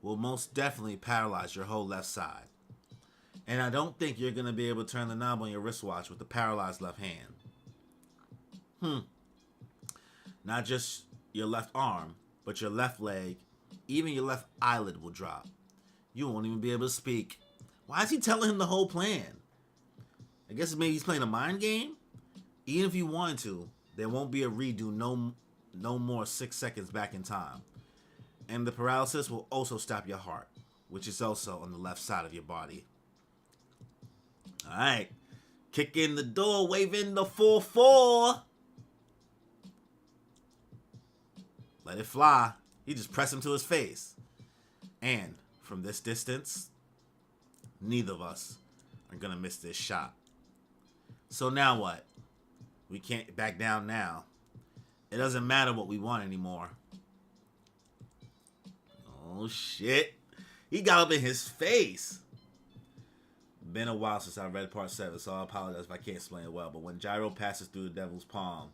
will most definitely paralyze your whole left side. And I don't think you're going to be able to turn the knob on your wristwatch with the paralyzed left hand. Not just your left arm, but your left leg, even your left eyelid will drop. You won't even be able to speak. Why is he telling him the whole plan? I guess maybe he's playing a mind game? Even if you wanted to, there won't be a redo no more 6 seconds back in time. And the paralysis will also stop your heart, which is also on the left side of your body. Alright. Kick in the door, wave in the 4-4. Let it fly. He just pressed him to his face. And from this distance, neither of us are going to miss this shot. So now what? We can't back down now. It doesn't matter what we want anymore. Oh, shit. He got up in his face. Been a while since I read part 7, so I apologize if I can't explain it well. But when Gyro passes through the devil's palm,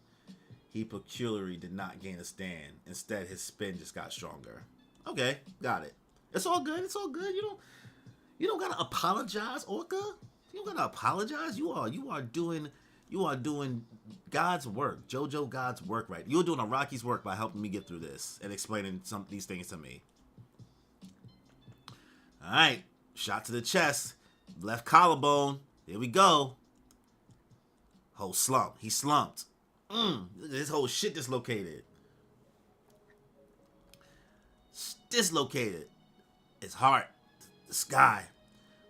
he peculiarly did not gain a stand. Instead, his spin just got stronger. Okay, got it. It's all good. It's all good. You don't gotta apologize, Orca. You don't gotta apologize. You are doing God's work. JoJo God's work, right? You're doing a Rocky's work by helping me get through this and explaining some of these things to me. All right, shot to the chest, left collarbone. There we go. Whole slump. He slumped. His whole shit dislocated. Dislocated. His heart. The sky.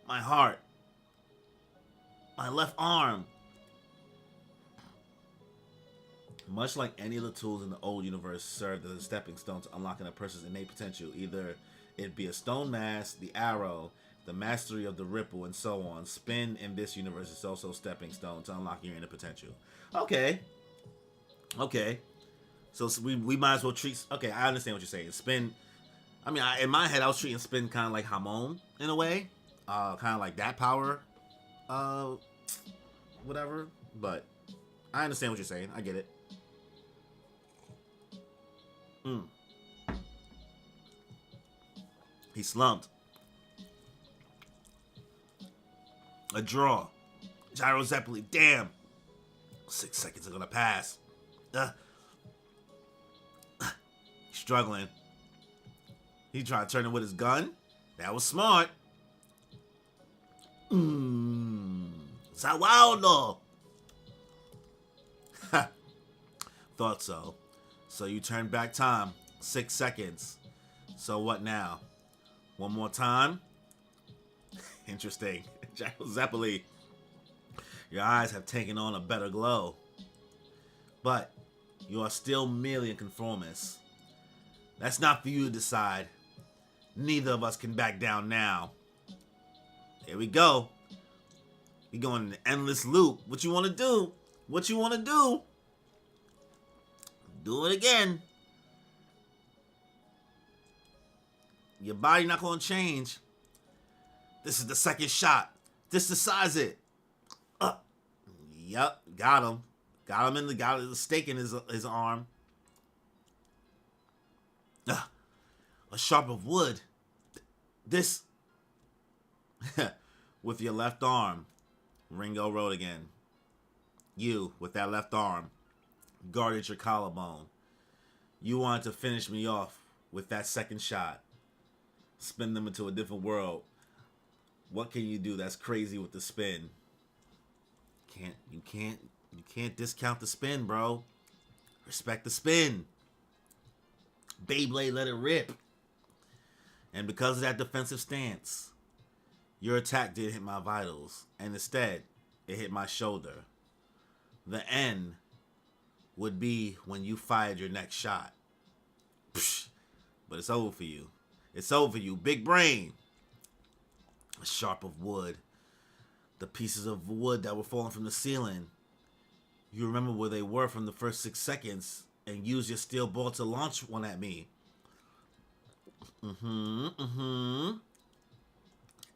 My heart. My left arm. Much like any of the tools in the old universe served as a stepping stone to unlocking a person's innate potential, either it be a stone mask, the arrow, the mastery of the ripple, and so on. Spin in this universe is also a stepping stone to unlocking your inner potential. Okay. So we might as well treat... Okay, I understand what you're saying. Spin... I mean, in my head, I was treating spin kind of like Hamon, in a way. Kind of like that power. Whatever. But I understand what you're saying. I get it. He slumped. A draw. Gyro Zeppeli. Damn. 6 seconds are gonna pass. Struggling. He tried to turn it with his gun. That was smart. Zawaldo. Thought so. So you turn back time. 6 seconds. So what now? One more time? Interesting. Gyro Zeppeli. Your eyes have taken on a better glow. But you are still merely a conformist. That's not for you to decide. Neither of us can back down now. Here we go. We going in an endless loop. What you want to do? What you want to do? Do it again. Your body not going to change. This is the second shot. This decides it. Yep, got him. Got the stake in his arm. A sharp of wood. This with your left arm. Ringo Road again. You with that left arm guarded your collarbone. You wanted to finish me off with that second shot. Spin them into a different world. What can you do that's crazy with the spin? You can't discount the spin, bro. Respect the spin. Beyblade, let it rip. And because of that defensive stance, your attack did hit my vitals, and instead, it hit my shoulder. The end would be when you fired your next shot. Psh, but it's over for you. It's over for you. Big brain. sharp of wood. The pieces of wood that were falling from the ceiling. You remember where they were from the first 6 seconds and use your steel ball to launch one at me.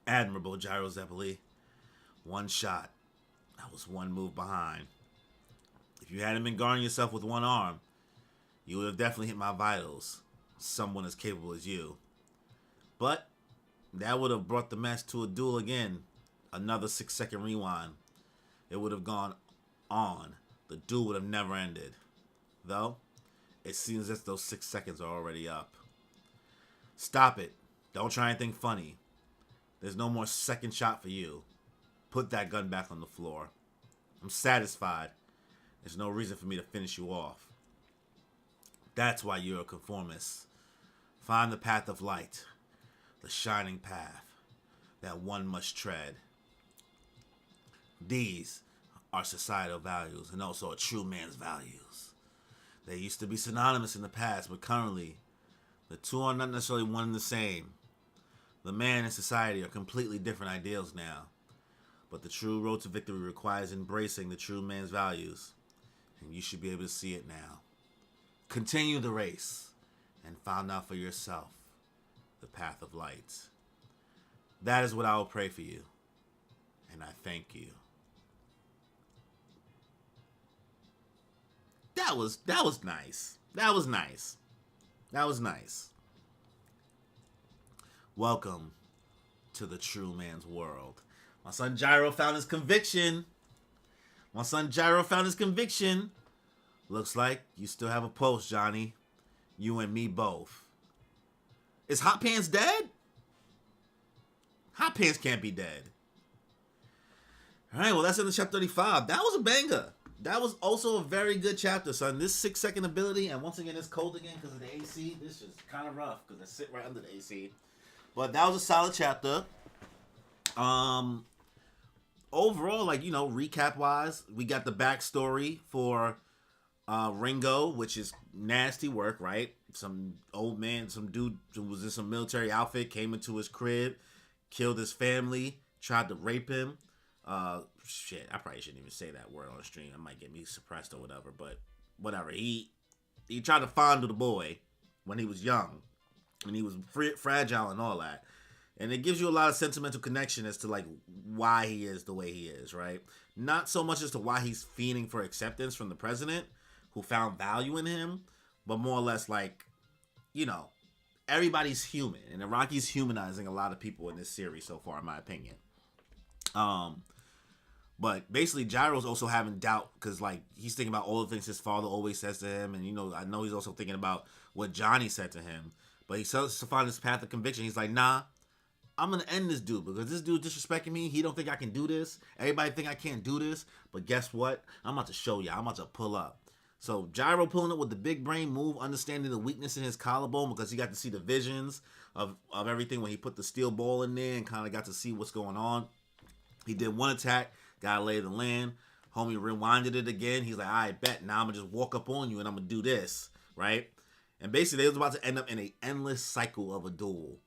Admirable, Gyro Zeppeli. One shot. I was one move behind. If you hadn't been guarding yourself with one arm, you would have definitely hit my vitals. Someone as capable as you. But that would have brought the match to a duel again. Another 6-second rewind. It would have gone on. The duel would have never ended. Though, it seems as though 6 seconds are already up. Stop it. Don't try anything funny. There's no more second shot for you. Put that gun back on the floor. I'm satisfied. There's no reason for me to finish you off. That's why you're a conformist. Find the path of light. The shining path that one must tread. These are societal values and also a true man's values. They used to be synonymous in the past, but currently, the two are not necessarily one and the same. The man and society are completely different ideals now. But the true road to victory requires embracing the true man's values. And you should be able to see it now. Continue the race and find out for yourself the path of light. That is what I will pray for you. And I thank you. That was nice. That was nice. That was nice. Welcome to the true man's world. My son Gyro found his conviction. Looks like you still have a post, Johnny. You and me both. Is Hot Pants dead? Hot Pants can't be dead. Alright, well that's in the chapter 35. That was a banger. That was also a very good chapter, son. This 6-second ability, and once again it's cold again because of the AC. This is kind of rough because I sit right under the AC. But that was a solid chapter. Overall, like, you know, recap wise, we got the backstory for Ringo, which is nasty work, right? Some old man, some dude who was in some military outfit came into his crib, killed his family, tried to rape him. Shit, I probably shouldn't even say that word on the stream. It might get me suppressed or whatever, but whatever. He tried to fondle the boy when he was young, when he was fragile and all that. And it gives you a lot of sentimental connection as to, like, why he is the way he is, right? Not so much as to why he's fiending for acceptance from the president, who found value in him, but more or less, like, you know, everybody's human. And Iraqi's humanizing a lot of people in this series so far, in my opinion. But basically, Gyro's also having doubt because, like, he's thinking about all the things his father always says to him. And, you know, I know he's also thinking about what Johnny said to him. But he starts to find this path of conviction. He's like, nah, I'm going to end this dude because this dude disrespecting me. He don't think I can do this. Everybody think I can't do this. But guess what? I'm about to show you. I'm about to pull up. So Gyro pulling up with the big brain move, understanding the weakness in his collarbone because he got to see the visions of everything when he put the steel ball in there and kind of got to see what's going on. He did one attack, got laid to land. Homie rewinded it again. He's like, all right, bet. Now I'm going to just walk up on you and I'm going to do this, right? And basically, they was about to end up in an endless cycle of a duel.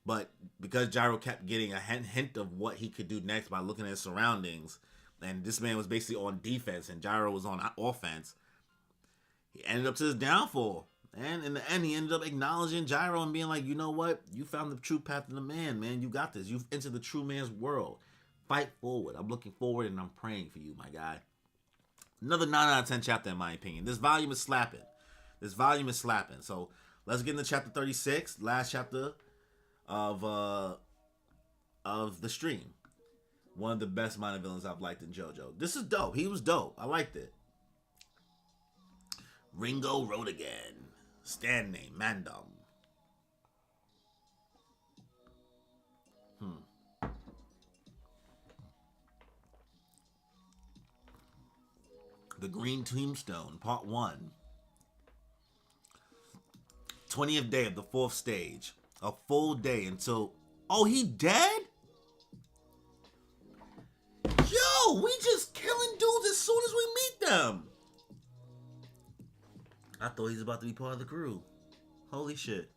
But because Gyro kept getting a hint of what he could do next by looking at his surroundings, and this man was basically on defense and Gyro was on offense, he ended up to his downfall. And in the end, he ended up acknowledging Gyro and being like, you know what? You found the true path of the man, man. You got this. You've entered the true man's world. Fight forward. I'm looking forward and I'm praying for you, my guy. Another 9 out of 10 chapter, in my opinion. This volume is slapping. So let's get into chapter 36, last chapter of the stream. One of the best minor villains I've liked in JoJo. This is dope. He was dope. I liked it. Ringo wrote again. Stand name, Mandam. The Green Tombstone, Part 1. 20th day of the 4th stage. A full day until... Oh, he dead? Yo, we just killing dudes as soon as we meet them. I thought he was about to be part of the crew. Holy shit.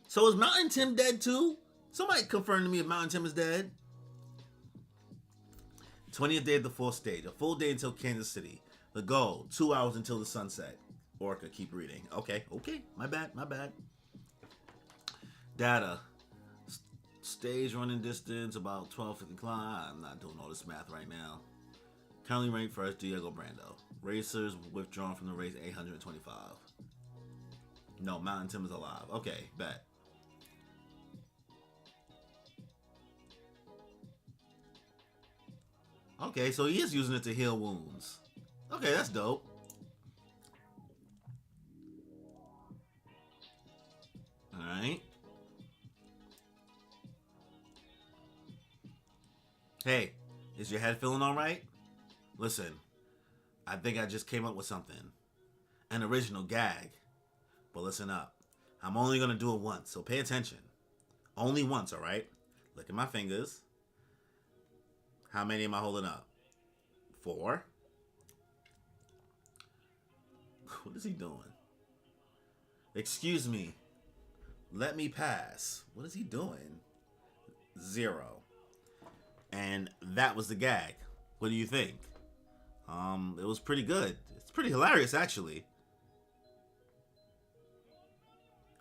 So is Mountain Tim dead too? Somebody confirm to me if Mountain Tim is dead. 20th day of the fourth stage. A full day until Kansas City. The goal, 2 hours until the sunset. Orca, keep reading. Okay. My bad. Data. Stage running distance, about 1250 climb. I'm not doing all this math right now. Currently ranked first, Diego Brando. Racers withdrawn from the race, 825. No, Mountain Tim is alive. Okay, bet. Okay, so he is using it to heal wounds. Okay, that's dope. Alright. Hey, is your head feeling alright? Listen, I think I just came up with something. An original gag. But listen up. I'm only going to do it once, so pay attention. Only once, alright? Look at my fingers. How many am I holding up? 4. What is he doing? Excuse me. Let me pass. What is he doing? 0. And that was the gag. What do you think? It was pretty good. It's pretty hilarious, actually.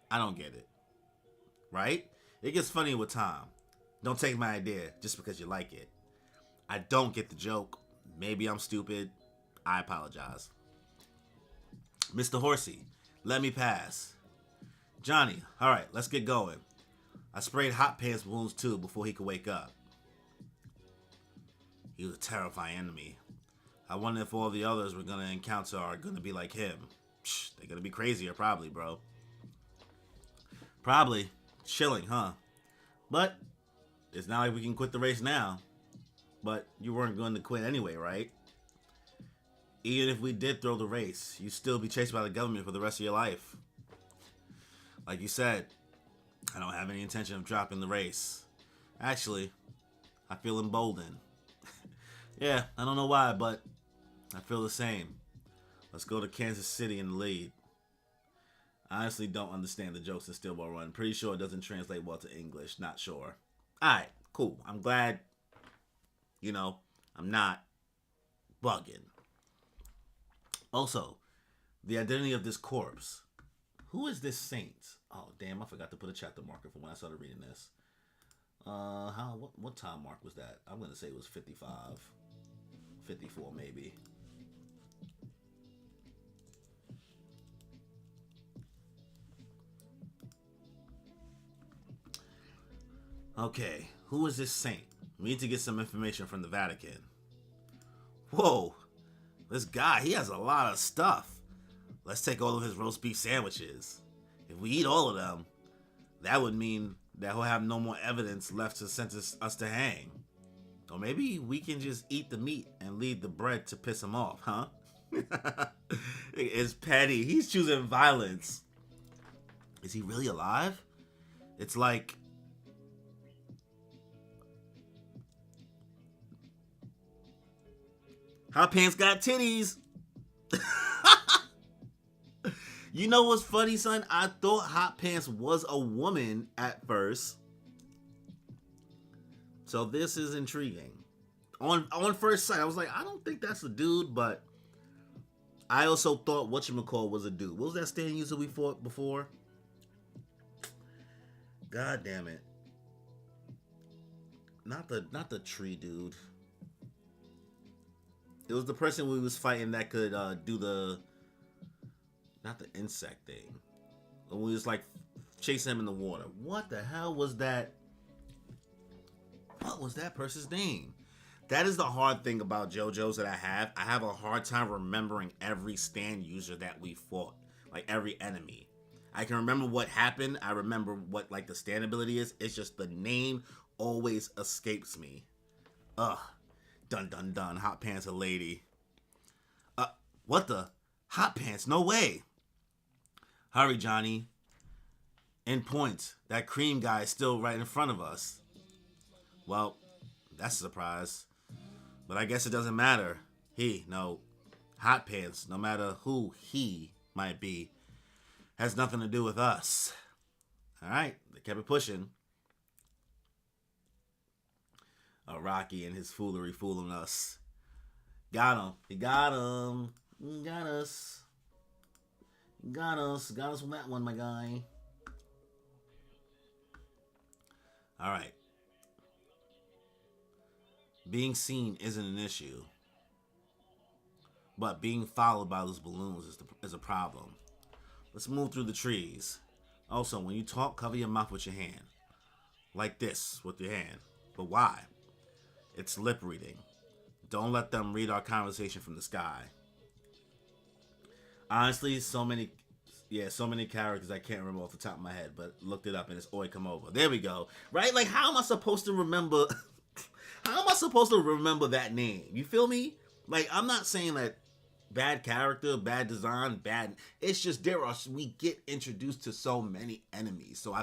I don't get it. Right? It gets funny with time. Don't take my idea just because you like it. I don't get the joke. Maybe I'm stupid. I apologize. Mr. Horsey, let me pass. Johnny, alright, let's get going. I sprayed Hot Pants wounds too before he could wake up. He was a terrifying enemy. I wonder if all the others we're gonna encounter are gonna be like him. Psh, they're gonna be crazier probably, bro. Probably. Chilling, huh? But it's not like we can quit the race now. But you weren't going to quit anyway, right? Even if we did throw the race, you'd still be chased by the government for the rest of your life. Like you said, I don't have any intention of dropping the race. Actually, I feel emboldened. Yeah, I don't know why, but I feel the same. Let's go to Kansas City in the lead. I honestly don't understand the jokes in Steel Ball Run. Pretty sure it doesn't translate well to English. Not sure. Alright, cool. I'm glad, I'm not bugging. Also, the identity of this corpse. Who is this saint? Oh, damn, I forgot to put a chapter marker for when I started reading this. What time mark was that? I'm going to say it was 55. 54, maybe. Okay, who is this saint? We need to get some information from the Vatican. Whoa, this guy, he has a lot of stuff. Let's take all of his roast beef sandwiches. If we eat all of them, that would mean that he'll have no more evidence left to sentence us to hang. Or maybe we can just eat the meat and leave the bread to piss him off, huh? It's petty. He's choosing violence. Is he really alive? It's like... Hot Pants got titties. You know what's funny, son? I thought Hot Pants was a woman at first. So this is intriguing. On first sight, I was like, I don't think that's a dude, but I also thought whatchamacall was a dude. What was that stand user we fought before? God damn it. Not the tree dude. It was the person we was fighting that could do the... Not the insect thing. When we was like chasing him in the water. What the hell was that? What was that person's name? That is the hard thing about JoJo's that I have. I have a hard time remembering every stand user that we fought. Like every enemy. I can remember what happened. I remember what like the stand ability is. It's just the name always escapes me. Ugh. Dun dun dun. Hot Pants a lady. What the? Hot Pants? No way. Hurry, Johnny. In point. That cream guy is still right in front of us. Well, that's a surprise. But I guess it doesn't matter. Hot Pants, no matter who he might be, has nothing to do with us. All right, they kept it pushing. Rocky and his foolery fooling us. Got him. He got him. He got us. He got us. Got us with that one, my guy. All right. Being seen isn't an issue, but being followed by those balloons is a problem. Let's move through the trees. Also, when you talk, cover your mouth with your hand. Like this, with your hand. But why? It's lip reading. Don't let them read our conversation from the sky. Honestly, so many characters I can't remember off the top of my head, but looked it up and it's Oi Come Over. There we go. Right? Like, how am I supposed to remember? How am I supposed to remember that name? You feel me? Like, I'm not saying that bad character, bad design, bad. It's just we get introduced to so many enemies. So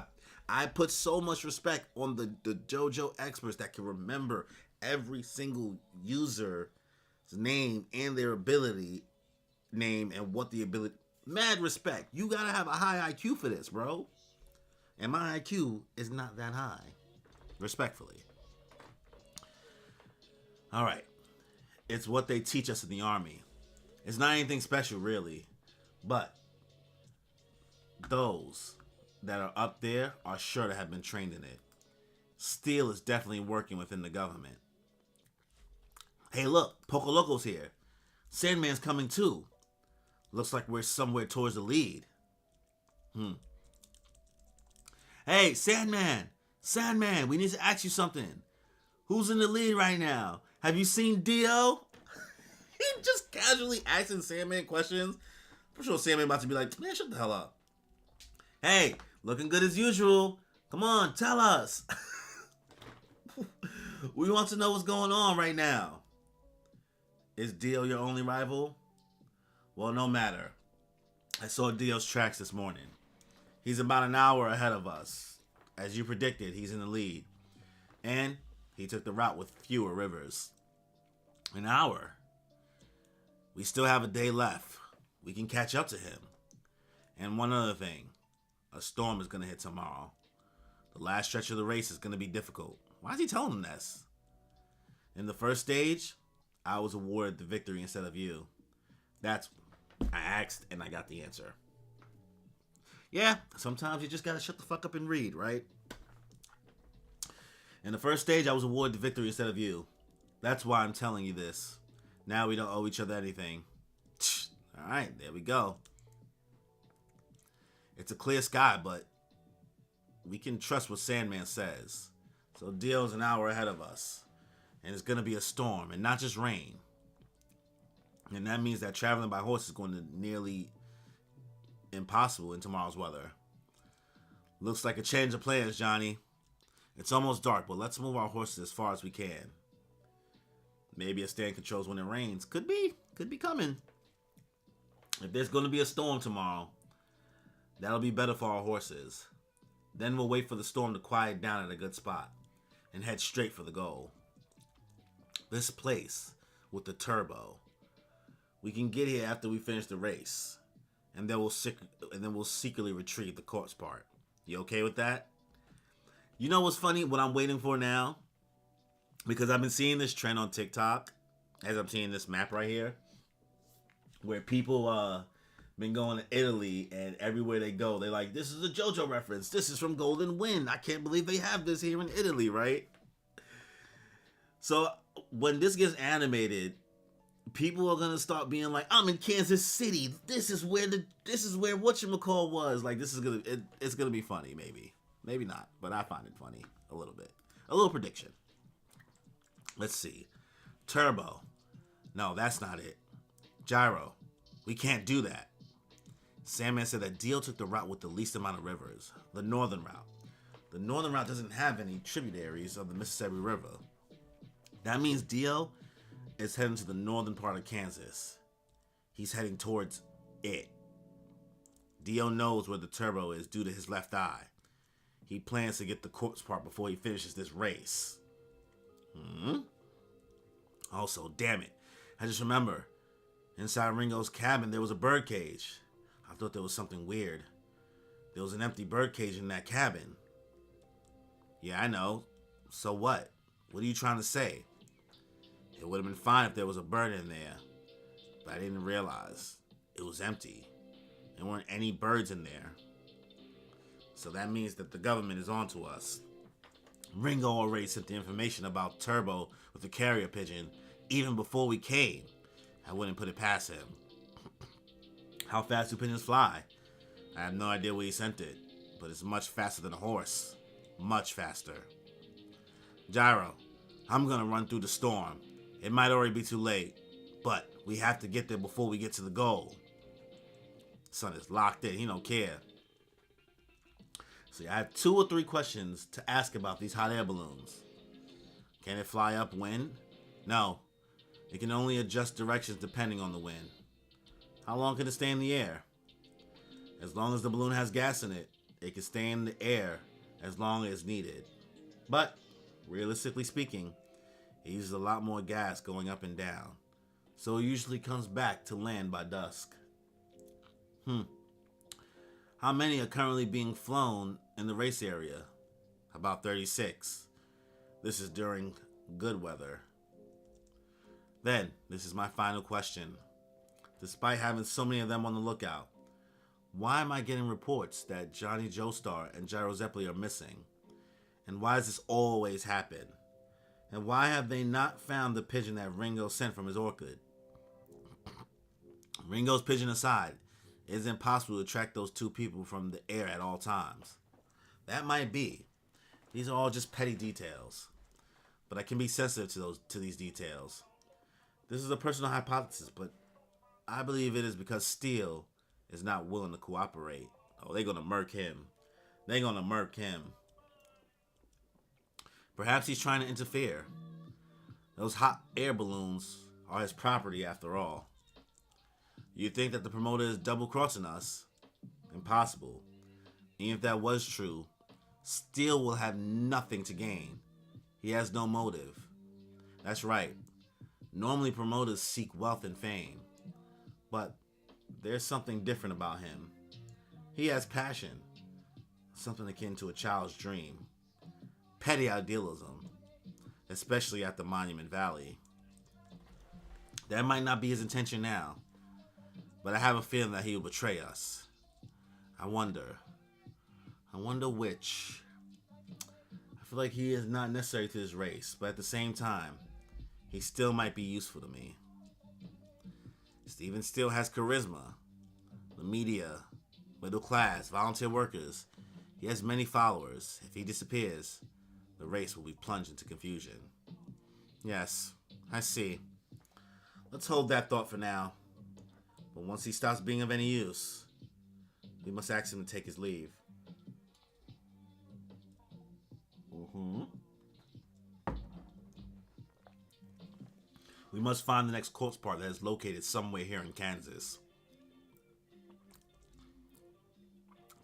I put so much respect on the JoJo experts that can remember every single user's name and their ability name and what the ability. Mad respect. You gotta have a high IQ for this, bro. And my IQ is not that high. Respectfully. All right. It's what they teach us in the army. It's not anything special, really. But those that are up there are sure to have been trained in it. Steel is definitely working within the government. Hey, look. Poco Loco's here. Sandman's coming too. Looks like we're somewhere towards the lead. Hey, Sandman! Sandman, we need to ask you something. Who's in the lead right now? Have you seen Dio? He just casually asking Sandman questions. I'm sure Sandman about to be like, man, shut the hell up. Hey, looking good as usual. Come on, tell us. We want to know what's going on right now. Is Dio your only rival? Well, no matter. I saw Dio's tracks this morning. He's about an hour ahead of us. As you predicted, he's in the lead. And he took the route with fewer rivers. An hour. We still have a day left. We can catch up to him. And one other thing. A storm is going to hit tomorrow. The last stretch of the race is going to be difficult. Why is he telling them this? In the first stage, I was awarded the victory instead of you. I asked and I got the answer. Yeah, sometimes you just gotta shut the fuck up and read, right? In the first stage, I was awarded the victory instead of you. That's why I'm telling you this. Now we don't owe each other anything. Alright, there we go. It's a clear sky, but we can trust what Sandman says. So Dio's an hour ahead of us. And it's gonna be a storm, and not just rain. And that means that traveling by horse is going to nearly impossible in tomorrow's weather. Looks like a change of plans, Johnny. It's almost dark, but let's move our horses as far as we can. Maybe a stand controls when it rains. Could be coming. If there's going to be a storm tomorrow, that'll be better for our horses. Then we'll wait for the storm to quiet down at a good spot and head straight for the goal. This place with the turbo. We can get here after we finish the race, and then we'll secretly retrieve the corpse part. You okay with that? You know what's funny? What I'm waiting for now, because I've been seeing this trend on TikTok, as I'm seeing this map right here, where people been going to Italy, and everywhere they go, they're like, "This is a JoJo reference. This is from Golden Wind. I can't believe they have this here in Italy, right?" So when this gets animated, people are gonna start being like, "I'm in Kansas City. This is where whatchamacall was." Like, it's gonna be funny, maybe not, but I find it funny a little bit. A little prediction. Let's see, Turbo. No, that's not it. Gyro. We can't do that. Sandman said that Dio took the route with the least amount of rivers, the northern route. The northern route doesn't have any tributaries of the Mississippi River. That means Dio is heading to the northern part of Kansas. He's heading towards it. Dio knows where the turbo is due to his left eye. He plans to get the corpse part before he finishes this race. Also, damn it, I just remember, inside Ringo's cabin there was a bird cage. I thought there was something weird. There was an empty bird cage in that cabin. Yeah, I know. So what? What are you trying to say? It would have been fine if there was a bird in there, but I didn't realize it was empty. There weren't any birds in there. So that means that the government is onto us. Ringo already sent the information about Turbo with the carrier pigeon even before we came. I wouldn't put it past him. How fast do pigeons fly? I have no idea where he sent it, but it's much faster than a horse. Much faster. Gyro, I'm gonna run through the storm. It might already be too late, but we have to get there before we get to the goal. Son is locked in, he don't care. See, I have 2 or 3 questions to ask about these hot air balloons. Can it fly upwind? No. It can only adjust directions depending on the wind. How long can it stay in the air? As long as the balloon has gas in it, it can stay in the air as long as needed. But, realistically speaking, it uses a lot more gas going up and down. So it usually comes back to land by dusk. How many are currently being flown in the race area? About 36. This is during good weather. Then, this is my final question. Despite having so many of them on the lookout, why am I getting reports that Johnny Joestar and Gyro Zeppeli are missing? And why does this always happen? And why have they not found the pigeon that Ringo sent from his orchid? Ringo's pigeon aside, it is impossible to track those 2 people from the air at all times. That might be. These are all just petty details. But I can be sensitive to these details. This is a personal hypothesis, but I believe it is because Steele is not willing to cooperate. Oh, they're gonna murk him. They're gonna murk him. Perhaps he's trying to interfere. Those hot air balloons are his property after all. You think that the promoter is double-crossing us? Impossible. Even if that was true, Steele will have nothing to gain. He has no motive. That's right. Normally promoters seek wealth and fame. But there's something different about him. He has passion. Something akin to a child's dream. Petty idealism. Especially at the Monument Valley. That might not be his intention now. But I have a feeling that he will betray us. I wonder which. I feel like he is not necessary to this race, but at the same time, he still might be useful to me. Steven still has charisma. The media, middle class, volunteer workers. He has many followers. If he disappears, the race will be plunged into confusion. Yes, I see. Let's hold that thought for now. But once he stops being of any use, we must ask him to take his leave. We must find the next corpse part that is located somewhere here in Kansas.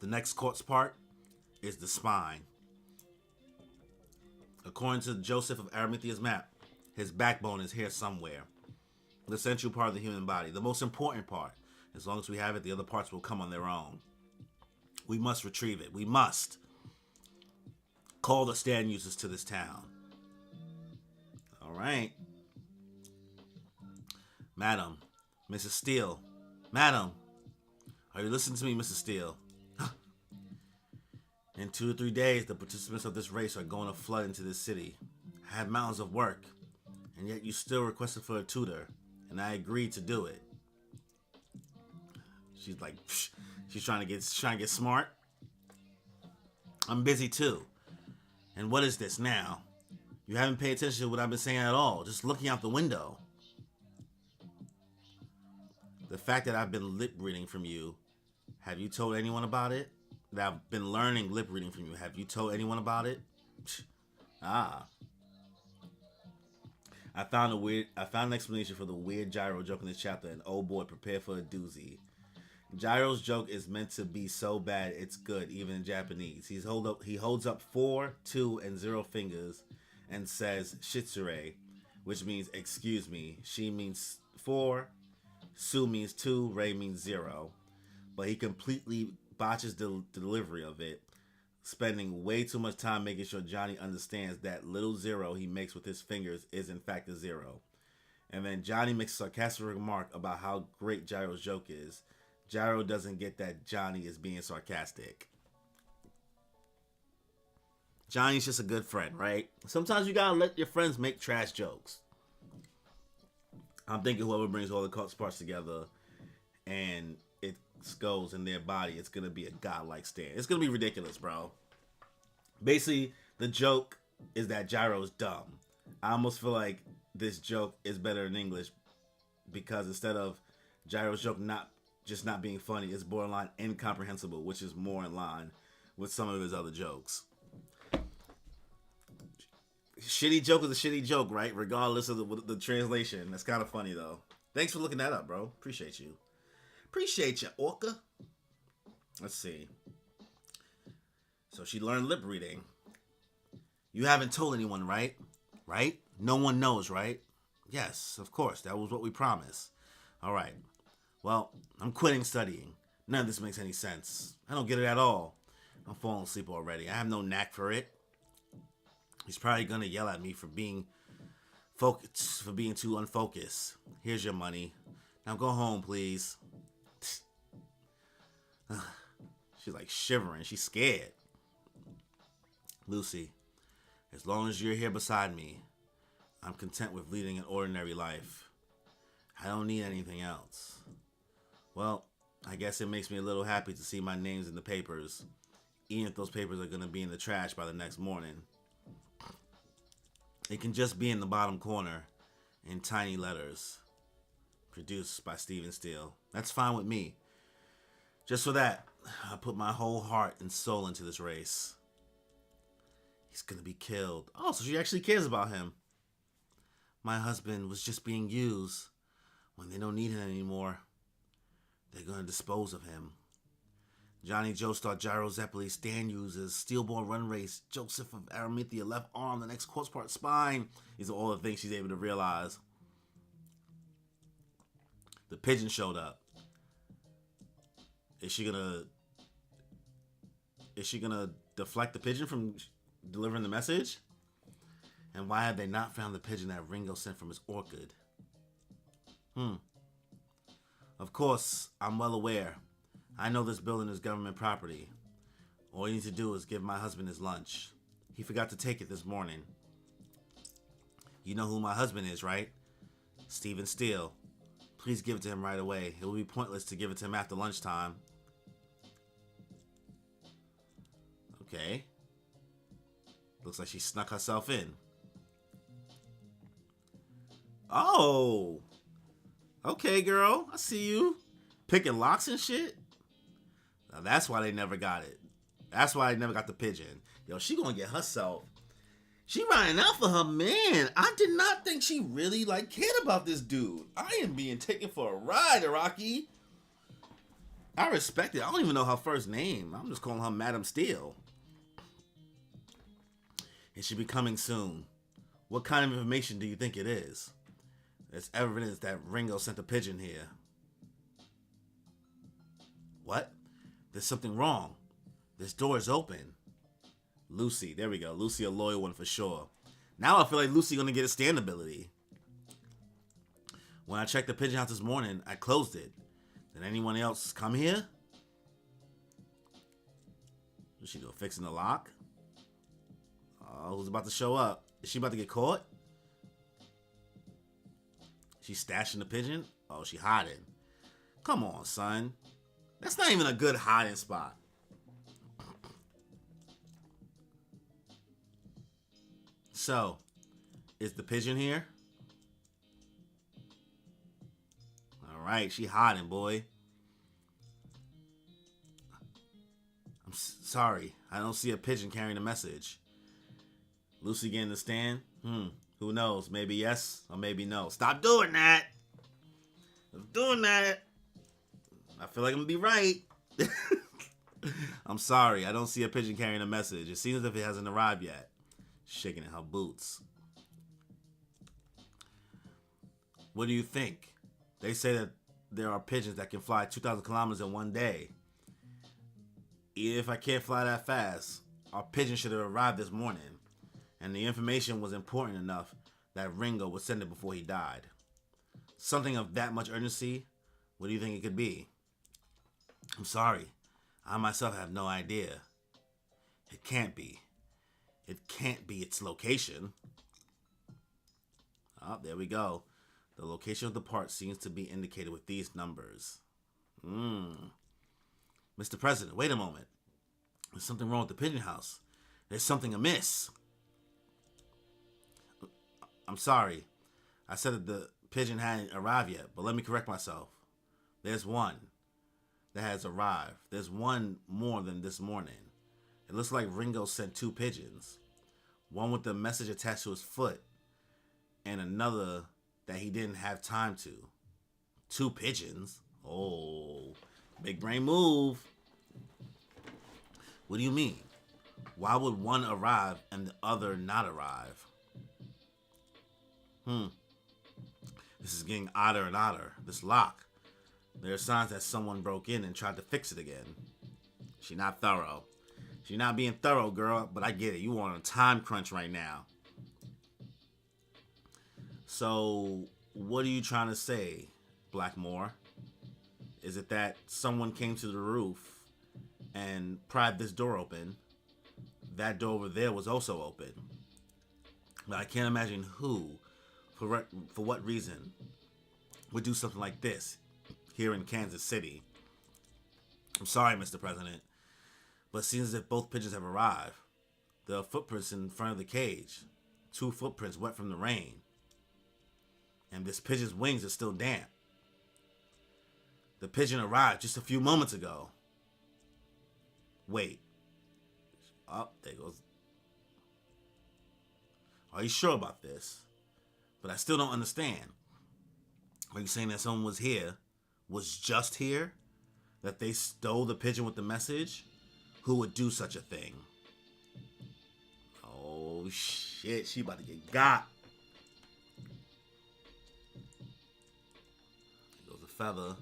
The next corpse part is the spine. According to Joseph of Arimathea's map, his backbone is here somewhere. The central part of the human body, the most important part. As long as we have it, the other parts will come on their own. We must retrieve it. We must. Call the stand users to this town. All right. Madam, Mrs. Steele. Madam, are you listening to me, Mrs. Steele? In 2 or 3 days, the participants of this race are going to flood into this city. I have mountains of work, and yet you still requested for a tutor, and I agreed to do it. She's like, she's trying to get smart. I'm busy too. And what is this now? You haven't paid attention to what I've been saying at all. Just looking out the window. The fact that I've been lip reading from you, have you told anyone about it? That I've been learning lip reading from you. Have you told anyone about it? I found an explanation for the weird Gyro joke in this chapter, and oh boy, prepare for a doozy. Gyro's joke is meant to be so bad it's good, even in Japanese. He holds up 4, 2, and 0 fingers and says shitsure, which means excuse me. She means 4, Su means 2, Rei means 0. But he completely botches the delivery of it, spending way too much time making sure Johnny understands that little zero he makes with his fingers is in fact a zero. And then Johnny makes a sarcastic remark about how great Gyro's joke is. Gyro doesn't get that Johnny is being sarcastic. Johnny's just a good friend, right? Sometimes you gotta let your friends make trash jokes. I'm thinking whoever brings all the parts together and it goes in their body, it's gonna be a godlike stand. It's gonna be ridiculous, bro. Basically, the joke is that Gyro's dumb. I almost feel like this joke is better in English because instead of Gyro's joke not being funny, it's borderline incomprehensible, which is more in line with some of his other jokes. Shitty joke is a shitty joke, right? Regardless of the translation. That's kind of funny, though. Thanks for looking that up, bro. Appreciate you. Appreciate you, Orca. Let's see. So she learned lip reading. You haven't told anyone, right? Right? No one knows, right? Yes, of course. That was what we promised. All right. Well, I'm quitting studying. None of this makes any sense. I don't get it at all. I'm falling asleep already. I have no knack for it. He's probably gonna yell at me for being focused, for being too unfocused. Here's your money. Now go home, please. She's like shivering. She's scared. Lucy, as long as you're here beside me, I'm content with leading an ordinary life. I don't need anything else. Well, I guess it makes me a little happy to see my names in the papers, even if those papers are gonna be in the trash by the next morning. It can just be in the bottom corner in tiny letters. Produced by Steven Steele. That's fine with me. Just for that, I put my whole heart and soul into this race. He's gonna be killed. Oh, so she actually cares about him. My husband was just being used. When they don't need him anymore, they're gonna dispose of him. Johnny Joe star Gyro Zeppeli, Stan uses, Steelborn Run Race, Joseph of Arimathea, left arm, the next corpse part, spine. These are all the things she's able to realize. The pigeon showed up. Is she gonna deflect the pigeon from delivering the message? And why have they not found the pigeon that Ringo sent from his orchid? Of course, I'm well aware. I know this building is government property. All you need to do is give my husband his lunch. He forgot to take it this morning. You know who my husband is, right? Steven Steele. Please give it to him right away. It will be pointless to give it to him after lunchtime. Okay. Looks like she snuck herself in. Oh. Okay, girl. I see you. Picking locks and shit. Now that's why they never got it. That's why they never got the pigeon. Yo, she gonna get herself. She riding out for her man. I did not think she really cared about this dude. I am being taken for a ride, Iraqi. I respect it. I don't even know her first name. I'm just calling her Madam Steele. It should be coming soon. What kind of information do you think it is? There's evidence that Ringo sent a pigeon here. What? There's something wrong. This door is open. Lucy, there we go. Lucy, a loyal one for sure. Now I feel like Lucy gonna get a stand ability. When I checked the pigeon house this morning, I closed it. Did anyone else come here? Is she go fixing the lock? Oh, who's about to show up? Is she about to get caught? She's stashing the pigeon? Oh, she hiding. Come on, son. That's not even a good hiding spot. So, is the pigeon here? Alright, she hiding, boy. I'm sorry. I don't see a pigeon carrying a message. Lucy getting the stand? Who knows? Maybe yes or maybe no. Stop doing that. Stop doing that. I feel like I'm gonna be right. I'm sorry. I don't see a pigeon carrying a message. It seems as if it hasn't arrived yet. Shaking in her boots. What do you think? They say that there are pigeons that can fly 2,000 kilometers in one day. Even if I can't fly that fast, our pigeon should have arrived this morning, and the information was important enough that Ringo would send it before he died. Something of that much urgency? What do you think it could be? I'm sorry. I myself have no idea. It can't be. It can't be its location. Oh, there we go. The location of the part seems to be indicated with these numbers. Mr. President, wait a moment. There's something wrong with the pigeon house. There's something amiss. I'm sorry. I said that the pigeon hadn't arrived yet, but let me correct myself. There's one that has arrived. There's one more than this morning. It looks like Ringo sent 2 pigeons. One with the message attached to his foot, and another that he didn't have time to. 2 pigeons? Oh, big brain move. What do you mean? Why would one arrive and the other not arrive? This is getting odder and odder. This lock. There are signs that someone broke in and tried to fix it again. She not thorough. She not being thorough, girl, but I get it. You on a time crunch right now. So, what are you trying to say, Blackmore? Is it that someone came to the roof and pried this door open? That door over there was also open. But I can't imagine who, for what reason, would do something like this here in Kansas City. I'm sorry, Mr. President, but it seems as if both pigeons have arrived. There are footprints in front of the cage. 2 footprints wet from the rain. And this pigeon's wings are still damp. The pigeon arrived just a few moments ago. Wait. Oh, there goes. Are you sure about this? But I still don't understand. Are you saying that someone was just here? That they stole the pigeon with the message? Who would do such a thing? Oh, shit. She about to get got. There goes a feather.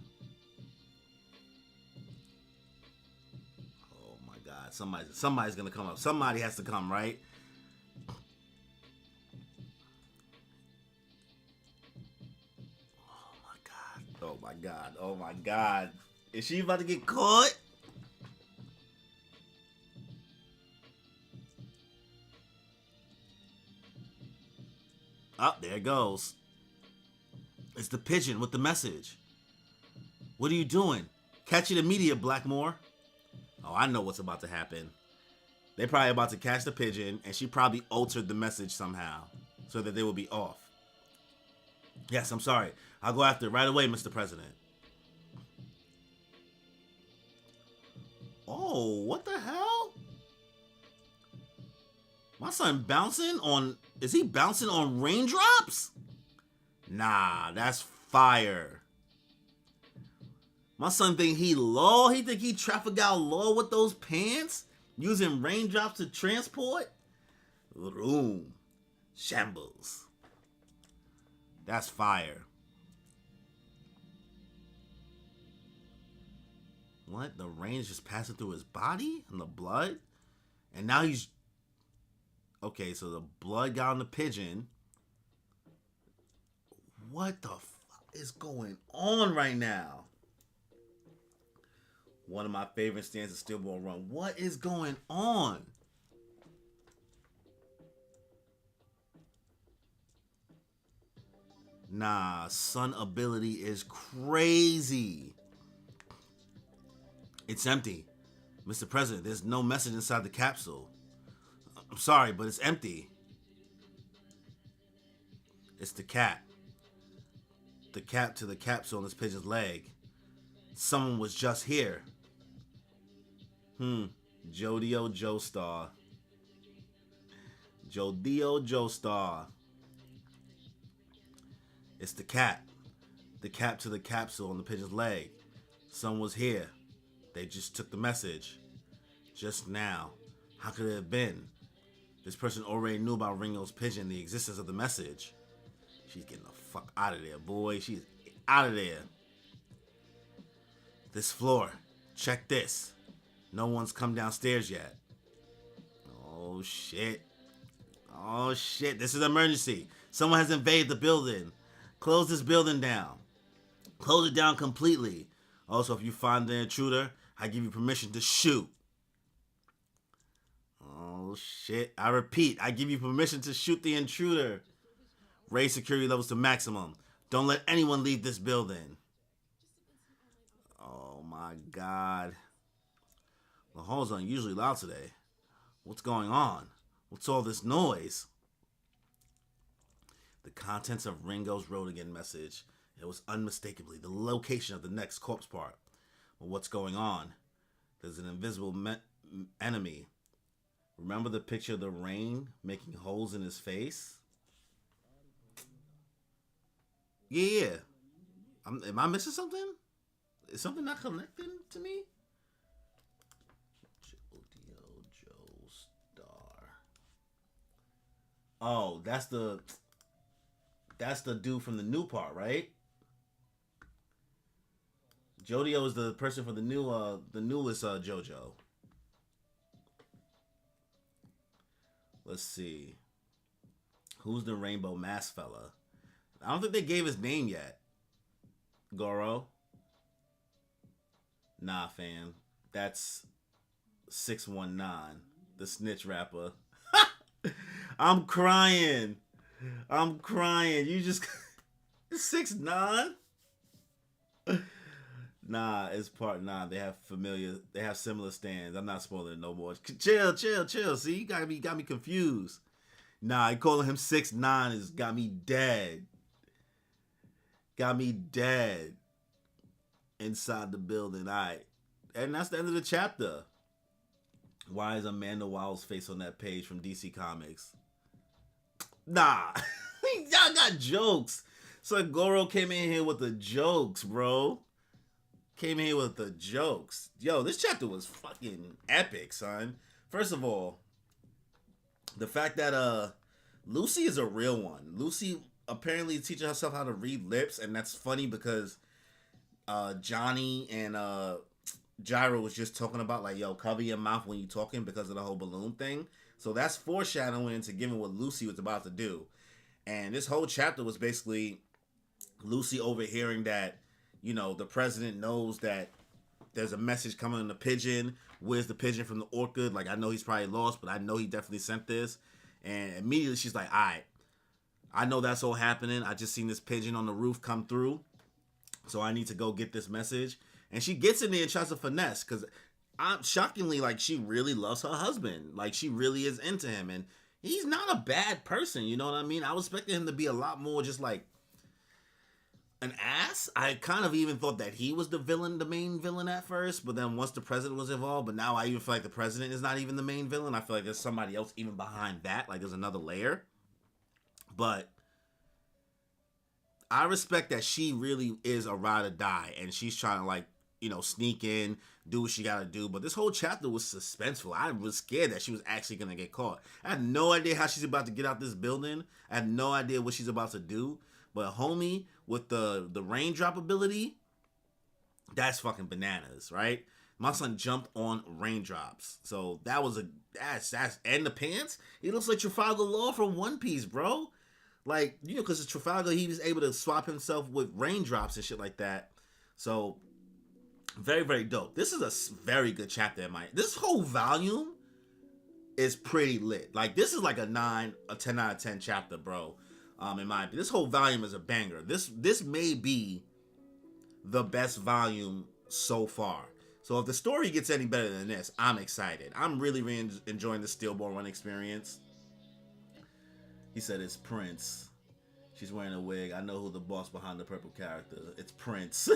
Oh, my God. Somebody's going to come up. Somebody has to come, right? Oh my God. Oh my God. Is she about to get caught? Oh, there it goes. It's the pigeon with the message. What are you doing? Catch it immediate, Blackmore. Oh, I know what's about to happen. They're probably about to catch the pigeon, and she probably altered the message somehow so that they will be off. Yes, I'm sorry. I'll go after it right away, Mr. President. Oh, what the hell? My son bouncing on... Is he bouncing on raindrops? Nah, that's fire. My son think he low? He think he Trafalgar Law with those pants? Using raindrops to transport? Room. Shambles. That's fire. What? The rain's just passing through his body and the blood? And now he's... Okay, so the blood got on the pigeon. What the fuck is going on right now? One of my favorite stands of Steel Ball Run. What is going on? Nah, sun ability is crazy. It's empty. Mr. President, there's no message inside the capsule. I'm sorry, but it's empty. It's the cap. The cap to the capsule on this pigeon's leg. Someone was just here. Jodio Joestar. Jodio Joestar. It's the cap. The cap to the capsule on the pigeon's leg. Someone was here. They just took the message. Just now. How could it have been? This person already knew about Ringo's pigeon, the existence of the message. She's getting the fuck out of there, boy. She's out of there. This floor. Check this. No one's come downstairs yet. Oh shit. Oh shit. This is an emergency. Someone has invaded the building. Close this building down. Close it down completely. Also, if you find the intruder, I give you permission to shoot. Oh shit. I repeat, I give you permission to shoot the intruder. Raise security levels to maximum. Don't let anyone leave this building. Oh my god. The hall's unusually loud today. What's going on? What's all this noise? The contents of Ringo's Rodigan message. It was unmistakably the location of the next corpse part. Well, what's going on? There's an invisible enemy. Remember the picture of the rain making holes in his face? Yeah. Am I missing something? Is something not connecting to me? Jojo Star. Oh, that's the dude from the new part, right? Jojo is the person from the newest Jojo. Let's see. Who's the rainbow mask fella? I don't think they gave his name yet. Goro? Nah, fam. That's 619, the snitch rapper. I'm crying. You just 6ix9ine? Nah, it's part 9. They have similar stands. I'm not spoiling it no more. Chill. See, you got me confused. Nah, calling him 6ix9ine has got me dead. Inside the building. Alright. And that's the end of the chapter. Why is Amanda Wild's face on that page from DC Comics? Nah. Y'all got jokes. So Goro came in here with the jokes, bro. Yo, this chapter was fucking epic, son. First of all, the fact that Lucy is a real one. Lucy apparently teaching herself how to read lips, and that's funny because Johnny and Gyro was just talking about like, yo, cover your mouth when you talking because of the whole balloon thing. So that's foreshadowing into giving what Lucy was about to do. And this whole chapter was basically Lucy overhearing that, you know, the president knows that there's a message coming in the pigeon. Where's the pigeon from the orchid? Like, I know he's probably lost, but I know he definitely sent this. And immediately she's like, all right, I know that's all happening. I just seen this pigeon on the roof come through. So I need to go get this message. And she gets in there and tries to finesse because I'm shockingly, like, she really loves her husband. Like, she really is into him. And he's not a bad person, you know what I mean? I was expecting him to be a lot more just like an ass. I kind of even thought that he was the main villain at first, but then once the president was involved, but now I even feel like the president is not even the main villain. I feel like there's somebody else even behind that, like there's another layer. But I respect that she really is a ride or die, and she's trying to, like, you know, sneak in, do what she gotta do. But this whole chapter was suspenseful. I was scared that she was actually gonna get caught. I had no idea how she's about to get out this building. I had no idea what she's about to do. But homie, with the raindrop ability, that's fucking bananas, right? My son jumped on raindrops. So that was that's and the pants. He looks like Trafalgar Law from One Piece, bro. Like, you know, because it's Trafalgar, he was able to swap himself with raindrops and shit like that. So very, very dope. This is a very good chapter in my. This whole volume is pretty lit. Like, this is like a 10 out of 10 chapter, bro. In my opinion, this whole volume is a banger. This may be the best volume so far. So if the story gets any better than this, I'm excited. I'm really enjoying the Steelball Run experience. He said it's Prince. She's wearing a wig. I know who the boss behind the purple character. It's Prince.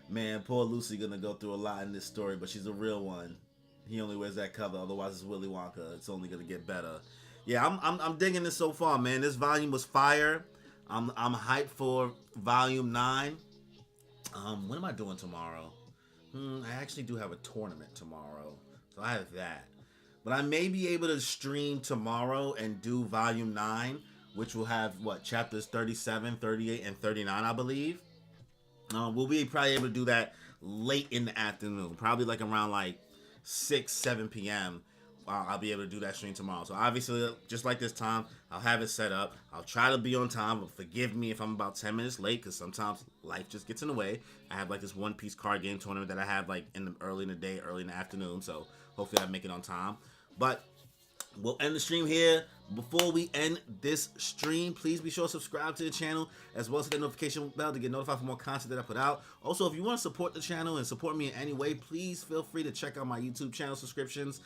Man, poor Lucy gonna go through a lot in this story, but she's a real one. He only wears that cover, otherwise it's Willy Wonka. It's only gonna get better. Yeah, I'm digging this so far, man. This volume was fire. I'm hyped for volume 9. What am I doing tomorrow? I actually do have a tournament tomorrow, so I have that. But I may be able to stream tomorrow and do volume 9, which will have chapters 37, 38, and 39, I believe. We'll be probably able to do that late in the afternoon, probably like around like 6, 7 p.m. I'll be able to do that stream tomorrow. So obviously, just like this time, I'll have it set up. I'll try to be on time, but forgive me if I'm about 10 minutes late, because sometimes life just gets in the way. I have like this One Piece card game tournament that I have like early in the day, early in the afternoon. So hopefully I make it on time. But we'll end the stream here. Before we end this stream, please be sure to subscribe to the channel, as well as hit the notification bell to get notified for more content that I put out. Also, if you want to support the channel and support me in any way, please feel free to check out my YouTube channel subscriptions.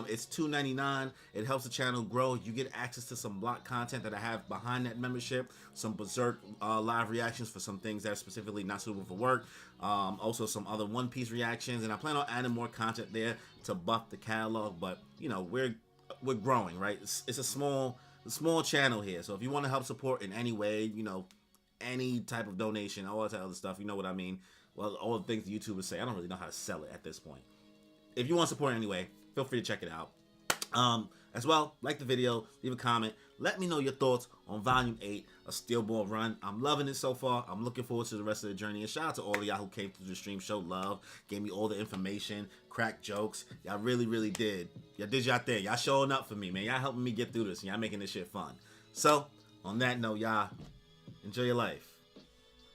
It's $2.99. It helps the channel grow. You get access to some block content that I have behind that membership, some Berserk live reactions for some things that are specifically not suitable for work. Also some other One Piece reactions, and I plan on adding more content there to buff the catalog. But you know, we're growing, right? It's a small channel here. So if you want to help support in any way, you know, any type of donation, all that other stuff, you know what I mean? Well, all the things the YouTubers say, I don't really know how to sell it at this point. If you want to support anyway, feel free to check it out. As well, like the video, leave a comment. Let me know your thoughts on Volume 8 of Steel Ball Run. I'm loving it so far. I'm looking forward to the rest of the journey. And shout out to all of y'all who came through the stream, showed love, gave me all the information, cracked jokes. Y'all really, really did. Y'all did y'all thing. Y'all showing up for me, man. Y'all helping me get through this, and y'all making this shit fun. So, on that note, y'all, enjoy your life.